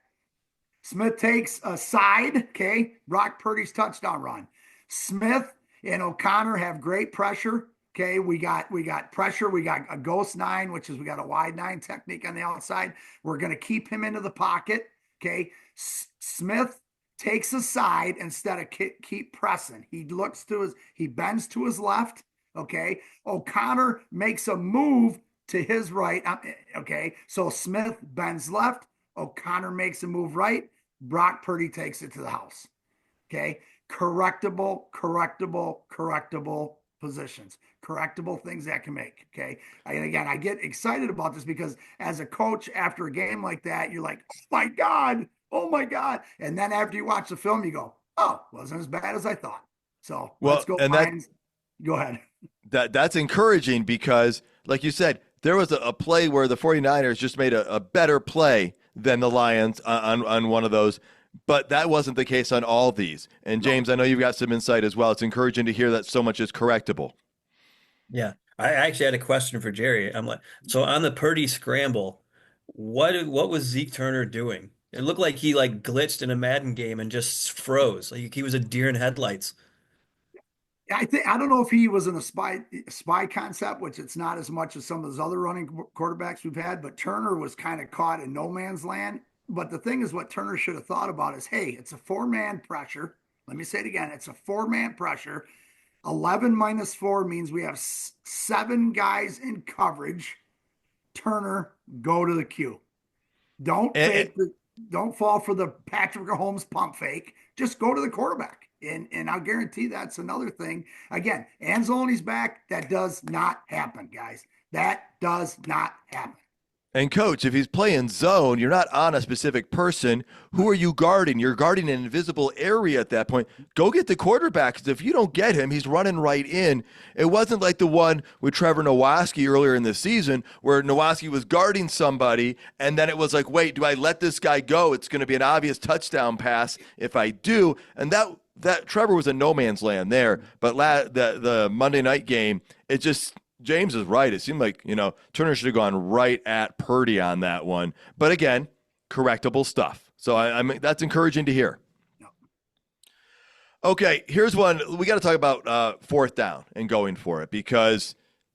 Smith takes a side. Okay. Brock Purdy's touchdown run. Smith and O'Connor have great pressure. Okay. We got pressure. We got a ghost 9, which is we got a wide 9 technique on the outside. We're going to keep him into the pocket. Okay. Smith takes a side instead of keep pressing. He bends to his left. Okay. O'Connor makes a move to his right. Okay. So Smith bends left. O'Connor makes a move right. Brock Purdy takes it to the house. Okay. Correctable positions, correctable things that can make. Okay. And again, I get excited about this because as a coach, after a game like that, you're like, oh my God. And then after you watch the film, you go, oh, wasn't as bad as I thought. So let's go. Go ahead. That's encouraging because, like you said, there was a play where the 49ers just made a better play than the Lions on one of those, but that wasn't the case on all these. And James, I know you've got some insight as well. It's encouraging to hear that so much is correctable. Yeah, I actually had a question for Jerry. I'm like, so on the Purdy scramble, what was Zeke Turner doing? It looked like he like glitched in a Madden game and just froze, like he was a deer in headlights. I don't know if he was in a spy concept, which it's not as much as some of those other running quarterbacks we've had, but Turner was kind of caught in no man's land. But the thing is, what Turner should have thought about is, hey, it's a 4-man pressure. Let me say it again. It's a 4-man pressure. 11 minus 4 means we have 7 guys in coverage. Turner, go to the queue. Don't fall for the Patrick Mahomes pump fake. Just go to the quarterback. And I'll guarantee that's another thing. Again, Anzalone's back. That does not happen, guys. That does not happen. And coach, if he's playing zone, you're not on a specific person. Who are you guarding? You're guarding an invisible area at that point. Go get the quarterback, because if you don't get him, he's running right in. It wasn't like the one with Trevor Nowaski earlier in the season where Nowaski was guarding somebody, and then it was like, wait, do I let this guy go? It's going to be an obvious touchdown pass if I do. And that Trevor was in no man's land there. But the Monday night game, it just – James is right. It seemed like, Turner should have gone right at Purdy on that one. But again, correctable stuff. So I mean, that's encouraging to hear. Okay, here's one. We got to talk about fourth down and going for it, because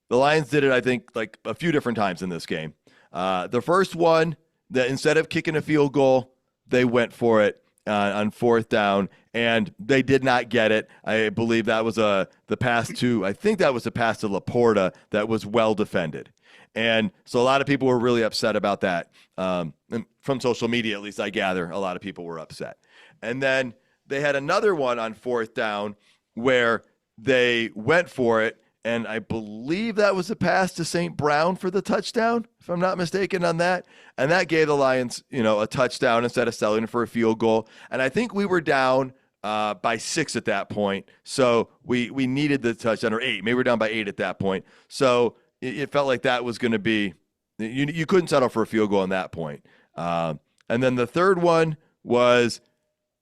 the Lions did it, I think, like a few different times in this game. The first one, that instead of kicking a field goal, they went for it on fourth down, and they did not get it. I believe that was the pass to Laporta that was well defended. And so a lot of people were really upset about that. And from social media, at least I gather, a lot of people were upset. And then they had another one on fourth down where they went for it, and I believe that was a pass to St. Brown for the touchdown, if I'm not mistaken on that. And that gave the Lions, a touchdown instead of settling for a field goal. And I think we were down by 6 at that point. So we needed the touchdown, or 8. Maybe we're down by 8 at that point. So it felt like that was going to be, you couldn't settle for a field goal on that point. And then the third one was,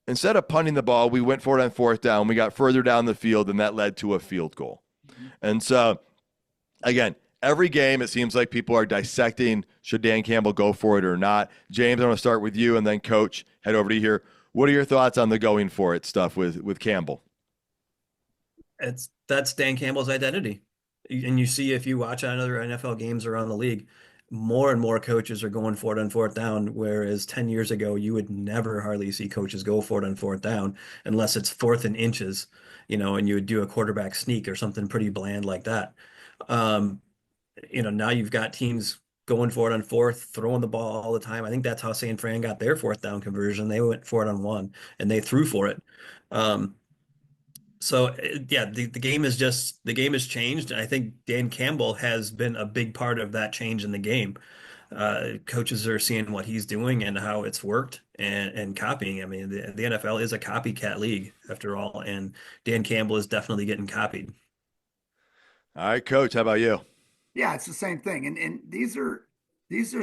instead of punting the ball, we went for it on fourth down. We got further down the field, and that led to a field goal. And so, again, every game it seems like people are dissecting, should Dan Campbell go for it or not. James, I want to start with you, and then Coach, head over to you here. What are your thoughts on the going for it stuff with Campbell? That's Dan Campbell's identity. And you see, if you watch on other NFL games around the league, more and more coaches are going for it on fourth down, whereas 10 years ago, you would never hardly see coaches go for it on fourth down unless it's 4th and inches, and you would do a quarterback sneak or something pretty bland like that. Now you've got teams going for it on fourth, throwing the ball all the time. I think that's how San Fran got their fourth down conversion. They went for it on 1, and they threw for it. So yeah, the game is just the game has changed, and I think Dan Campbell has been a big part of that change in the game. Coaches are seeing what he's doing and how it's worked and copying. I mean, the NFL is a copycat league after all, and Dan Campbell is definitely getting copied. All right, Coach, how about you? Yeah, it's the same thing. And these are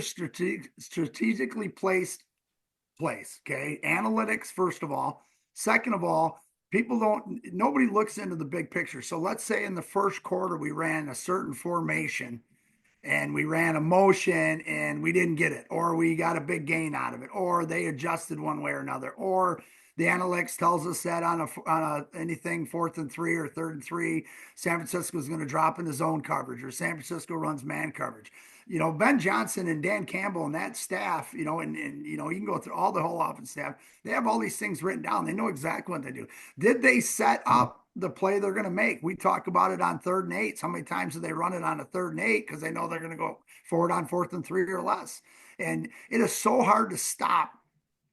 strategically placed plays. Okay. Analytics, first of all. Second of all, nobody looks into the big picture. So let's say in the first quarter we ran a certain formation and we ran a motion and we didn't get it, or we got a big gain out of it, or they adjusted one way or another, or the analytics tells us that on a anything 4th and 3 or 3rd and 3, San Francisco is going to drop into zone coverage, or San Francisco runs man coverage. Ben Johnson and Dan Campbell and that staff, and you can go through all the whole offense staff. They have all these things written down. They know exactly what they do. Did they set up the play they're going to make? We talk about it on 3rd and 8. How many times do they run it on a 3rd and 8 because they know they're going to go forward on 4th and 3 or less? And it is so hard to stop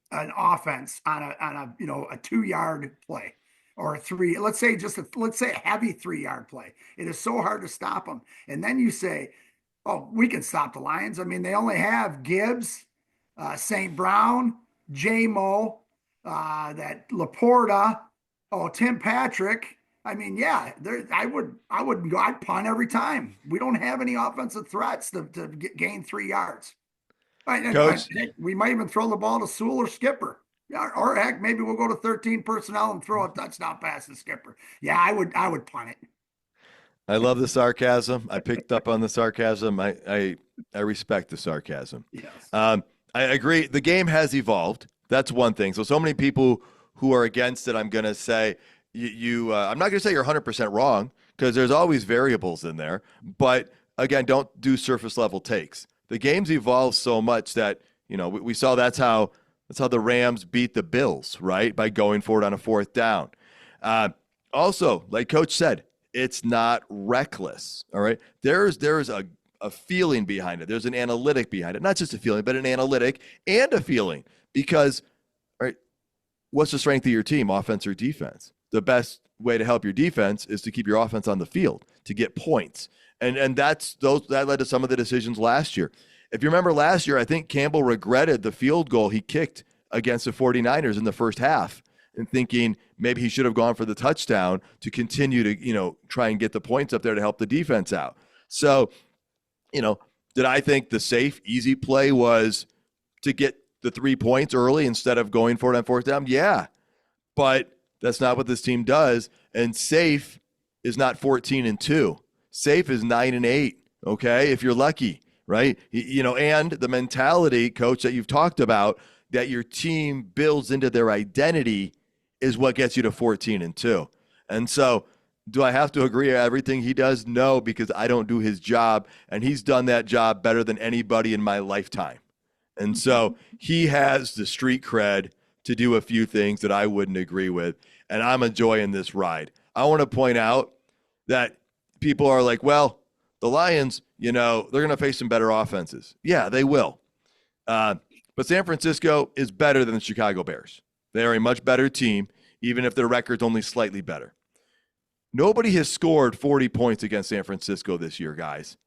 an offense on a 2-yard play or a 3. Let's say a heavy 3-yard play. It is so hard to stop them. And then you say, oh, we can stop the Lions. I mean, they only have Gibbs, St. Brown, J-Mo, that Laporta, Tim Patrick. I mean, yeah, I'd punt every time. We don't have any offensive threats to gain 3 yards. Coach, We might even throw the ball to Sewell or Skipper. Yeah, or heck, maybe we'll go to 13 personnel and throw a touchdown pass to Skipper. Yeah, I would punt it. I love the sarcasm. I picked up on the sarcasm. I respect the sarcasm. Yes. I agree. The game has evolved. That's one thing. So many people who are against it, I'm going to say, I'm not going to say you're 100% wrong, because there's always variables in there. But again, don't do surface level takes. The game's evolved so much that, we saw that's how the Rams beat the Bills, right? By going forward on a 4th down. Also, like Coach said, it's not reckless. All right. There's a feeling behind it. There's an analytic behind it. Not just a feeling, but an analytic and a feeling. Because, all right, what's the strength of your team, offense or defense? The best way to help your defense is to keep your offense on the field, to get points. And that led to some of the decisions last year. If you remember last year, I think Campbell regretted the field goal he kicked against the 49ers in the first half, and thinking maybe he should have gone for the touchdown to continue to, try and get the points up there to help the defense out. So, did I think the safe, easy play was to get the 3 points early instead of going for it on 4th down? Yeah, but that's not what this team does. And safe is not 14-2. Safe is 9-8. Okay, if you're lucky, right? And the mentality, Coach, that you've talked about, that your team builds into their identity, is what gets you to 14-2. And so, do I have to agree with everything he does? No, because I don't do his job, and he's done that job better than anybody in my lifetime. And so he has the street cred to do a few things that I wouldn't agree with, and I'm enjoying this ride. I want to point out that people are like, well, the Lions, they're going to face some better offenses. Yeah, they will. But San Francisco is better than the Chicago Bears. They are a much better team, even if their record's only slightly better. Nobody has scored 40 points against San Francisco this year, guys.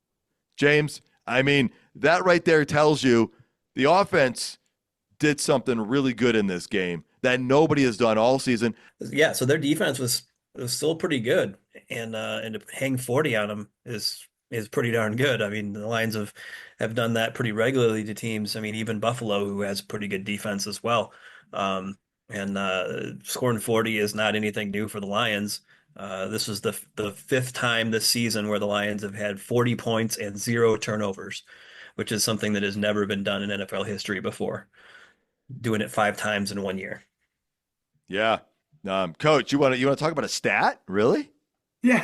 James, I mean, that right there tells you the offense did something really good in this game that nobody has done all season. Yeah, so their defense was still pretty good, and to hang 40 on them is pretty darn good. I mean, the Lions have done that pretty regularly to teams. I mean, even Buffalo, who has pretty good defense as well. And scoring 40 is not anything new for the Lions. This is the 5th time this season where the Lions have had 40 points and 0 turnovers, which is something that has never been done in NFL history before. Doing it 5 times in 1 year. Yeah. Coach, you want to talk about a stat? Really? Yeah.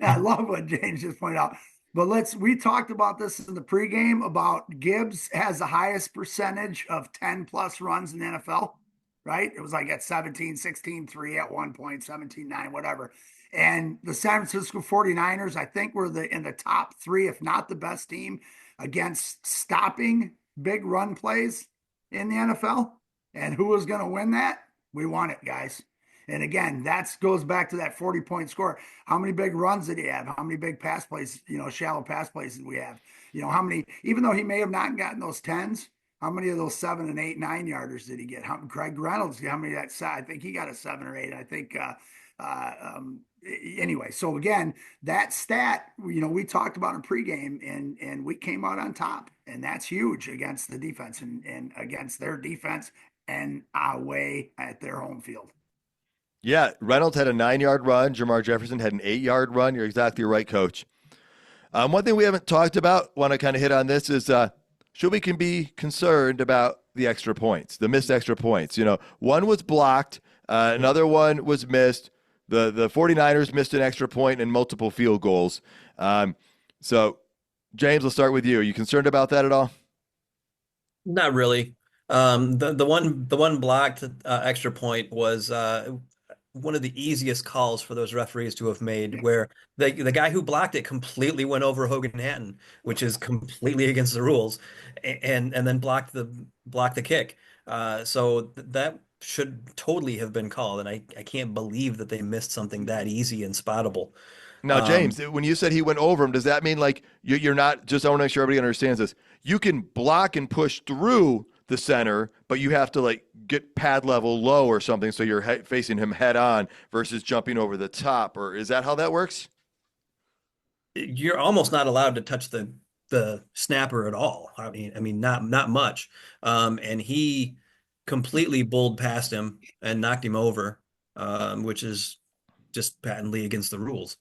I love what James just pointed out. But we talked about this in the pregame about Gibbs has the highest percentage of 10+ runs in the NFL, right? It was like at 17, 16, 3 at one point, 17, 9, whatever. And the San Francisco 49ers, I think, were in the top 3, if not the best team, against stopping big run plays in the NFL. And who was going to win that? We won it, guys. And again, that goes back to that 40-point score. How many big runs did he have? How many big pass plays, shallow pass plays did we have? How many, even though he may have not gotten those tens, how many of those 7 and 8, 9 yarders did he get? Craig Reynolds, how many of that side? I think he got a 7 or 8. I think, uh, um, anyway, so again, that stat, we talked about in pregame and we came out on top, and that's huge against the defense and against their defense and away at their home field. Yeah, Reynolds had a 9-yard run. Jamar Jefferson had an 8-yard run. You're exactly right, Coach. One thing we haven't talked about, want to kind of hit on this, is should we can be concerned about the extra points, the missed extra points. One was blocked, another one was missed. The 49ers missed an extra point and multiple field goals. So, James, let's start with you. Are you concerned about that at all? Not really. The one blocked extra point was one of the easiest calls for those referees to have made, where the guy who blocked it completely went over Hogan Hatton, which is completely against the rules, and then blocked the kick. So that should totally have been called, and I can't believe that they missed something that easy and spottable. Now, James, when you said he went over him, does that mean like you're not just, I want to make sure everybody understands this. You can block and push through the center, but you have to like get pad level low or something so you're facing him head on versus jumping over the top, or is that how that works? You're almost not allowed to touch the snapper at all. I mean, not much. And he completely bowled past him and knocked him over, which is just patently against the rules.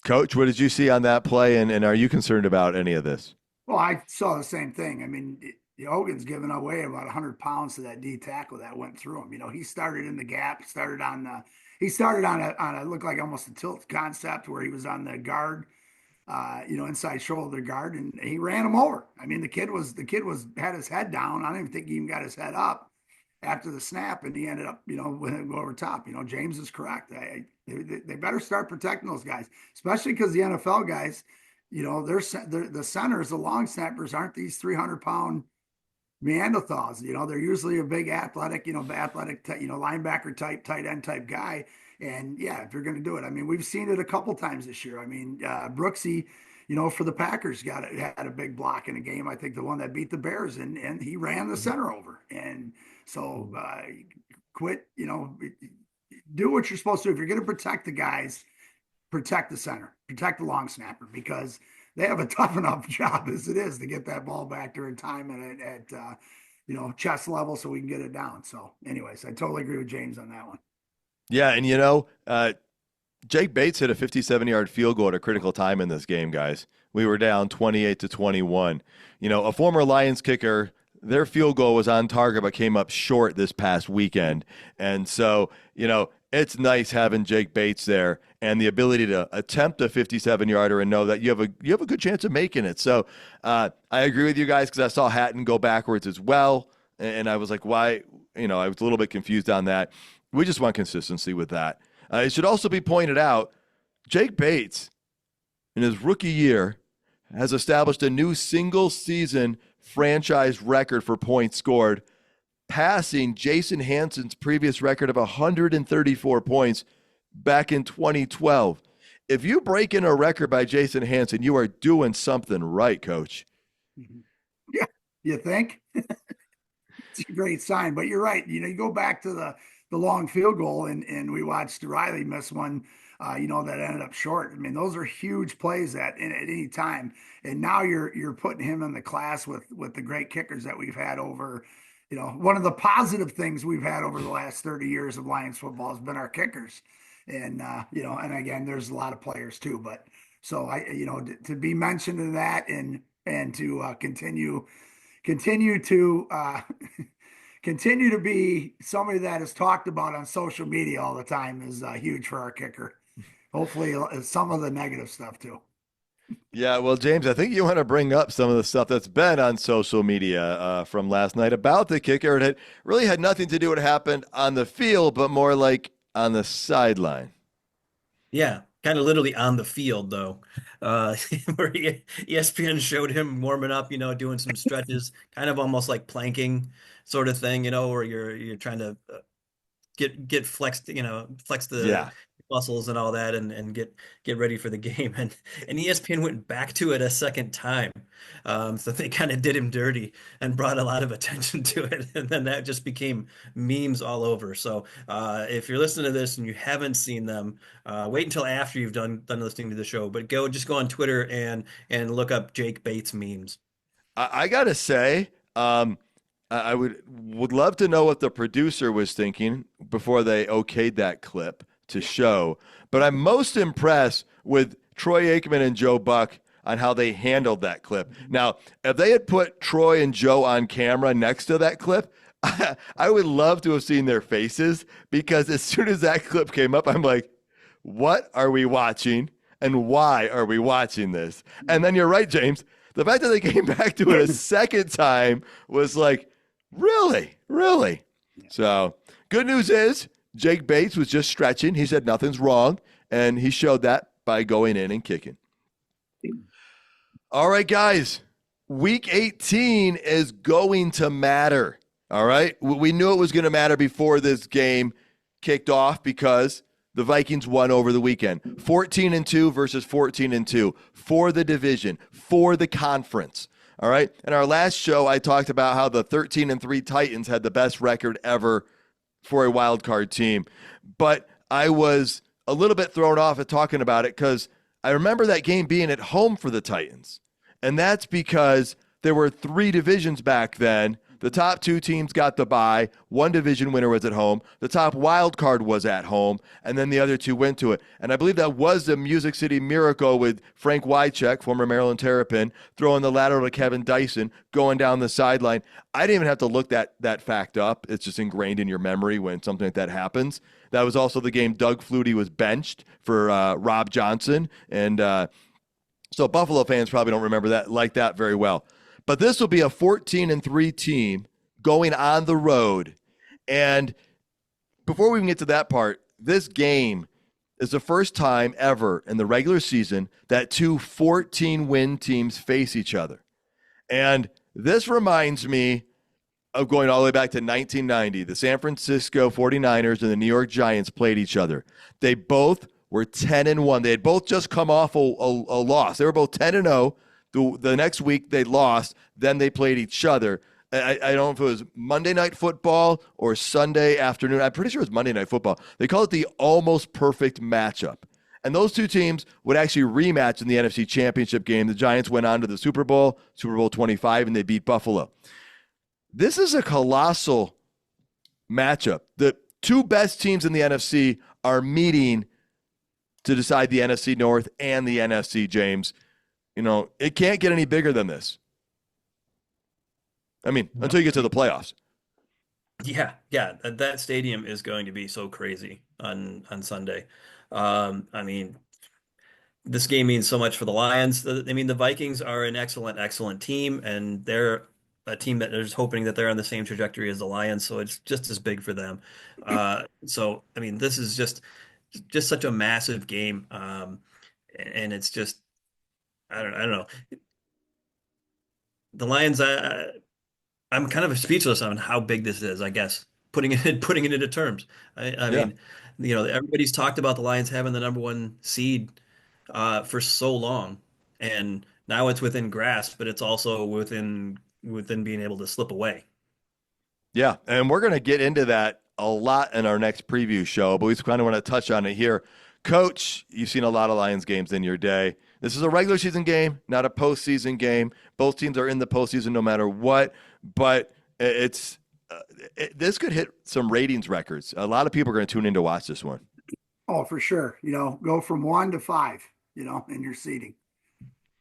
Coach, what did you see on that play, and are you concerned about any of this? Well, I saw the same thing. I mean, Hogan's given away about 100 pounds to that D tackle that went through him. He started in the gap, he started on a looked like almost a tilt concept where he was on the guard, inside shoulder guard, and he ran him over. I mean, the kid was had his head down. I don't even think he even got his head up after the snap, and he ended up, with him go over top. James is correct. They better start protecting those guys, especially because the NFL guys, they're the centers, the long snappers aren't these 300-pound Neanderthals. They're usually a big athletic, linebacker type, tight end type guy. And yeah, if you're going to do it, I mean, we've seen it a couple times this year. I mean, Brooksy, for the Packers had a big block in a game. I think the one that beat the Bears, and he ran the center over. And so quit, do what you're supposed to do. If you're going to protect the guys, protect the center, protect the long snapper, because they have a tough enough job as it is to get that ball back there in time and at chest level so we can get it down. So anyways, I totally agree with James on that one. Yeah, and Jake Bates hit a 57-yard field goal at a critical time in this game, guys. We were down 28-21. A former Lions kicker, their field goal was on target but came up short this past weekend. And so, it's nice having Jake Bates there and the ability to attempt a 57-yarder and know that you have a good chance of making it. So I agree with you guys, because I saw Hatton go backwards as well, and I was like, why? I was a little bit confused on that. We just want consistency with that. It should also be pointed out, Jake Bates, in his rookie year, has established a new single-season franchise record for points scored, passing Jason Hanson's previous record of 134 points back in 2012. If you break in a record by Jason Hanson, you are doing something right, Coach. Yeah, you think? It's a great sign, but you're right. You go back to the long field goal, and we watched Riley miss one, that ended up short. I mean, those are huge plays at any time. And now you're putting him in the class with the great kickers that we've had over. One of the positive things we've had over the last 30 years of Lions football has been our kickers. And, and again, there's a lot of players too, but so to be mentioned in that and to continue to continue to be somebody that is talked about on social media all the time is huge for our kicker. Hopefully some of the negative stuff too. Yeah, well, James, I think you want to bring up some of the stuff that's been on social media from last night about the kicker. It really had nothing to do with what happened on the field, but more like on the sideline. Yeah, kind of literally on the field though, where ESPN showed him warming up, doing some stretches, kind of almost like planking sort of thing, where you're trying to get flexed, flex the Yeah. muscles and all that, and get ready for the game. And ESPN went back to it a second time. So they kind of did him dirty and brought a lot of attention to it. And then that just became memes all over. So if you're listening to this and you haven't seen them, wait until after you've done listening to the show. But just go on Twitter and look up Jake Bates memes. I gotta say, I would love to know what the producer was thinking before they okayed that clip to show. But I'm most impressed with Troy Aikman and Joe Buck on how they handled that clip. Now, if they had put Troy and Joe on camera next to that clip, I would love to have seen their faces, because as soon as that clip came up, I'm like, what are we watching and why are we watching this? And then you're right, James. The fact that they came back to it a second time was like, really? Really? So good news is Jake Bates was just stretching. He said nothing's wrong, and he showed that by going in and kicking. All right, guys. Week 18 is going to matter. All right? We knew it was going to matter before this game kicked off, because the Vikings won over the weekend. 14-2 versus 14-2 for the division, for the conference. All right? In our last show, I talked about how the 13-3 Titans had the best record ever for a wild card team. But I was a little bit thrown off at talking about it because I remember that game being at home for the Titans. And that's because there were 3 divisions back then. The top 2 teams got the bye. One division winner was at home. The top wild card was at home, and then the other 2 went to it. And I believe that was the Music City Miracle with Frank Wycheck, former Maryland Terrapin, throwing the lateral to Kevin Dyson, going down the sideline. I didn't even have to look that fact up. It's just ingrained in your memory when something like that happens. That was also the game Doug Flutie was benched for Rob Johnson, and so Buffalo fans probably don't remember that very well. But this will be a 14-3 team going on the road. And before we even get to that part, this game is the first time ever in the regular season that 2 14-win teams face each other. And this reminds me of going all the way back to 1990. The San Francisco 49ers and the New York Giants played each other. They both were 10-1. They had both just come off a loss. They were both 10-0. The next week they lost. Then they played each other. I don't know if it was Monday Night Football or Sunday afternoon. I'm pretty sure it was Monday Night Football. They call it the almost perfect matchup. And those 2 teams would actually rematch in the NFC Championship game. The Giants went on to the Super Bowl 25, and they beat Buffalo. This is a colossal matchup. The 2 best teams in the NFC are meeting to decide the NFC North and the NFC, James. It can't get any bigger than this. I mean, until you get to the playoffs. Yeah, that stadium is going to be so crazy on Sunday. I mean, this game means so much for the Lions. The Vikings are an excellent team, and they're a team that is hoping that they're on the same trajectory as the Lions, so it's just as big for them. So, this is just such a massive game, and it's just I don't know. The Lions, I'm kind of speechless on how big this is, I guess, putting it into terms. I Yeah. mean, everybody's talked about the Lions having the number 1 seed for so long, and now it's within grasp, but it's also within being able to slip away. Yeah, and we're going to get into that a lot in our next preview show, but we just kind of want to touch on it here. Coach, you've seen a lot of Lions games in your day. This is a regular season game, not a postseason game. Both teams are in the postseason no matter what, but this could hit some ratings records. A lot of people are going to tune in to watch this one. Oh, for sure. Go from 1 to 5, in your seating.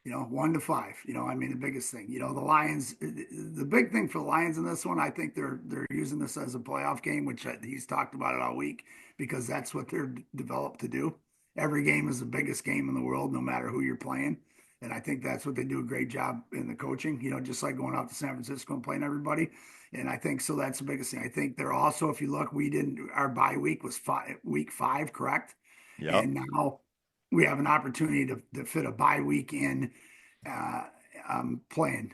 1 to 5. The biggest thing. The Lions. The big thing for the Lions in this one, I think they're using this as a playoff game, which he's talked about it all week, because that's what they're developed to do. Every game is the biggest game in the world, no matter who you're playing. And I think that's what they do a great job in the coaching, just like going out to San Francisco and playing everybody. And I think so that's the biggest thing. I think they're also, if you look, our bye week was week 5, correct? Yeah. And now we have an opportunity to fit a bye week in playing,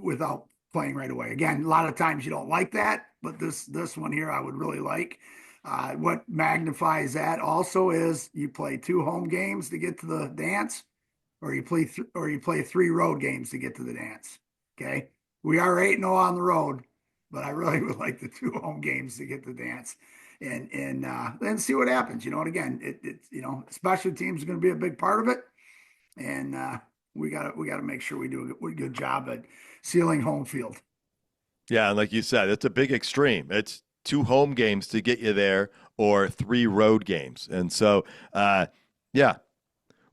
without playing right away. Again, a lot of times you don't like that, but this one here I would really like. What magnifies that also is you play 2 home games to get to the dance, or you play 3 road games to get to the dance. Okay, we are 8-0 on the road, but I really would like the 2 home games to get the dance, and then see what happens. And again, it's special teams are going to be a big part of it, and we got to make sure we do a good job at sealing home field. Yeah, and like you said, it's a big extreme. It's 2 home games to get you there, or 3 road games, and so yeah.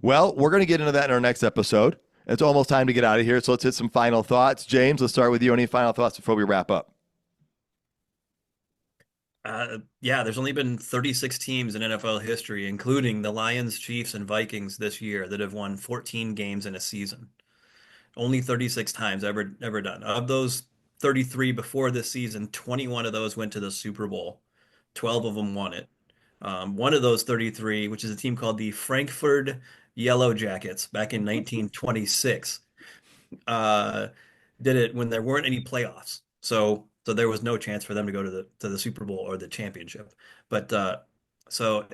Well, we're going to get into that in our next episode. It's almost time to get out of here, so let's hit some final thoughts. James, let's start with you. Any final thoughts before we wrap up? Yeah, there's only been 36 teams in NFL history, including the Lions, Chiefs, and Vikings this year, that have won 14 games in a season. Only 36 times ever done. Of those 33 before this season, 21 of those went to the Super Bowl. 12 of them won it. One of those 33, which is a team called the Frankfurt Yellow Jackets back in 1926, did it when there weren't any playoffs. So there was no chance for them to go to the Super Bowl or the championship. But so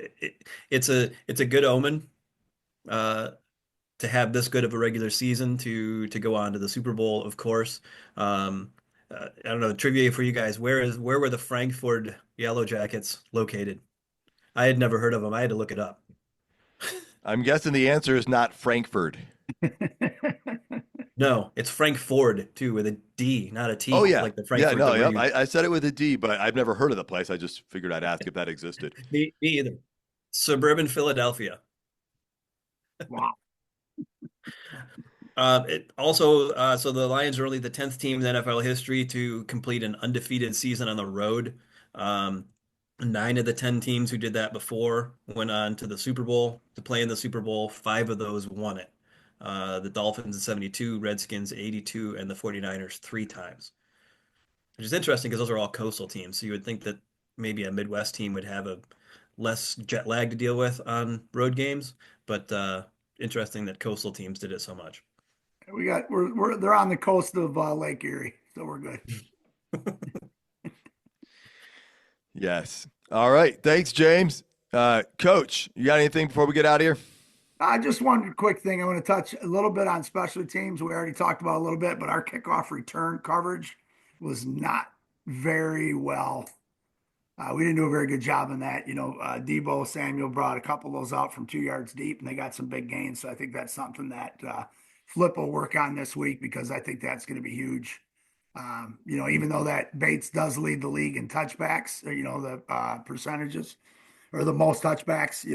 it's a good omen to have this good of a regular season to go on to the Super Bowl, of course. I don't know, trivia for you guys. Where were the Frankfurt Yellow Jackets located? I had never heard of them. I had to look it up. I'm guessing the answer is not Frankfurt. No, it's Frankfurt too, with a D, not a T. Oh, yeah. Like the Yeah, Frankfurt. no, that yep. we're used- I said it with a D, but I've never heard of the place. I just figured I'd ask if that existed. Me either. Suburban Philadelphia. Wow. It also, so the Lions are only the 10th team in NFL history to complete an undefeated season on the road. 9 of the 10 teams who did that before went on to the Super Bowl to play in the Super Bowl. 5 of those won it. The Dolphins in 72, Redskins 82, and the 49ers 3 times. Which is interesting because those are all coastal teams. So you would think that maybe a Midwest team would have a less jet lag to deal with on road games, but interesting that coastal teams did it so much. They're on the coast of Lake Erie, so we're good. Yes. All right. Thanks, James. Coach, you got anything before we get out of here? Just one quick thing. I want to touch a little bit on special teams. We already talked about a little bit, but our kickoff return coverage was not very well. We didn't do a very good job in that. Debo Samuel brought a couple of those out from 2 yards deep, and they got some big gains. So I think that's something that Flip will work on this week, because I think that's going to be huge. Even though that Bates does lead the league in touchbacks, the percentages or the most touchbacks,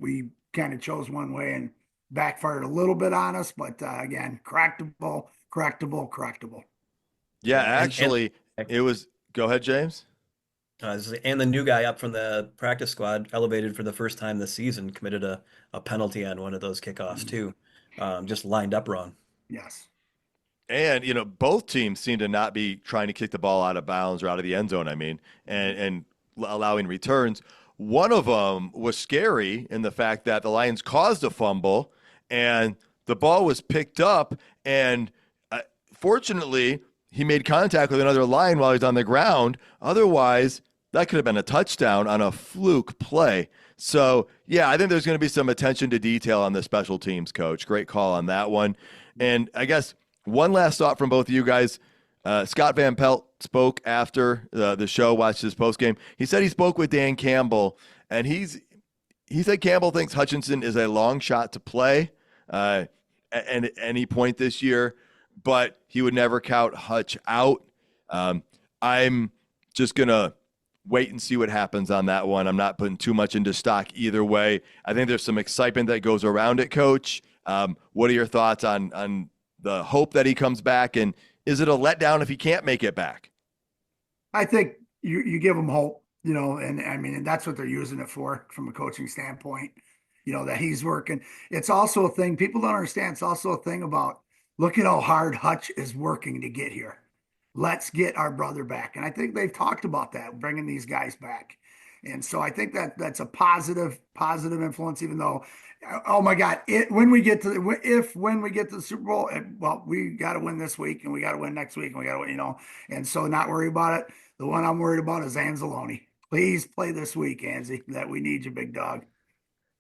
we kind of chose one way and backfired a little bit on us. But again, correctable. Yeah, And- actually, it was. Go ahead, James. And the new guy up from the practice squad, elevated for the first time this season, committed a penalty on one of those kickoffs too. Just lined up wrong. Yes. And, both teams seem to not be trying to kick the ball out of bounds or out of the end zone, and allowing returns. One of them was scary in the fact that the Lions caused a fumble, and the ball was picked up, and fortunately, he made contact with another line while he's on the ground. Otherwise, that could have been a touchdown on a fluke play. So, yeah, I think there's going to be some attention to detail on the special teams, Coach. Great call on that one. And I guess one last thought from both of you guys. Scott Van Pelt spoke after the show, watched his postgame. He said he spoke with Dan Campbell, and he said Campbell thinks Hutchinson is a long shot to play at any point this year, but he would never count Hutch out. I'm just going to wait and see what happens on that one. I'm not putting too much into stock either way. I think there's some excitement that goes around it, Coach. What are your thoughts on the hope that he comes back, and is it a letdown if he can't make it back? I think you give them hope, and that's what they're using it for from a coaching standpoint, that he's working. It's also a thing people don't understand. It's also a thing about, look at how hard Hutch is working to get here. Let's get our brother back. And I think they've talked about that, bringing these guys back. And so I think that that's a positive influence, even though, oh my God, when we get to the Super Bowl, well, we got to win this week and we got to win next week and we got to win, and so not worry about it. The one I'm worried about is Anzalone. Please play this week, Anzi, that we need you, big dog.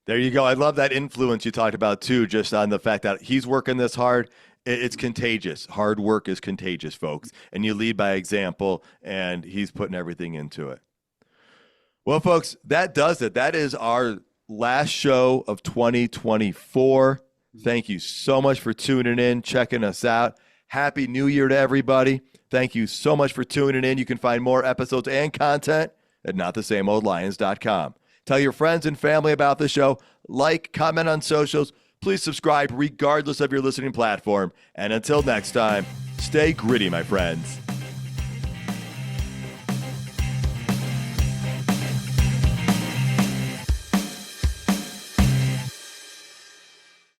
There you go. I love that influence you talked about too, just on the fact that he's working this hard. It's contagious. Hard work is contagious, folks. And you lead by example, and he's putting everything into it. Well, folks, that does it. That is our last show of 2024. Thank you so much for tuning in, checking us out. Happy New Year to everybody. Thank you so much for tuning in. You can find more episodes and content at notthesameoldlions.com. Tell your friends and family about the show. Like, comment on socials. Please subscribe regardless of your listening platform. And until next time, stay gritty, my friends.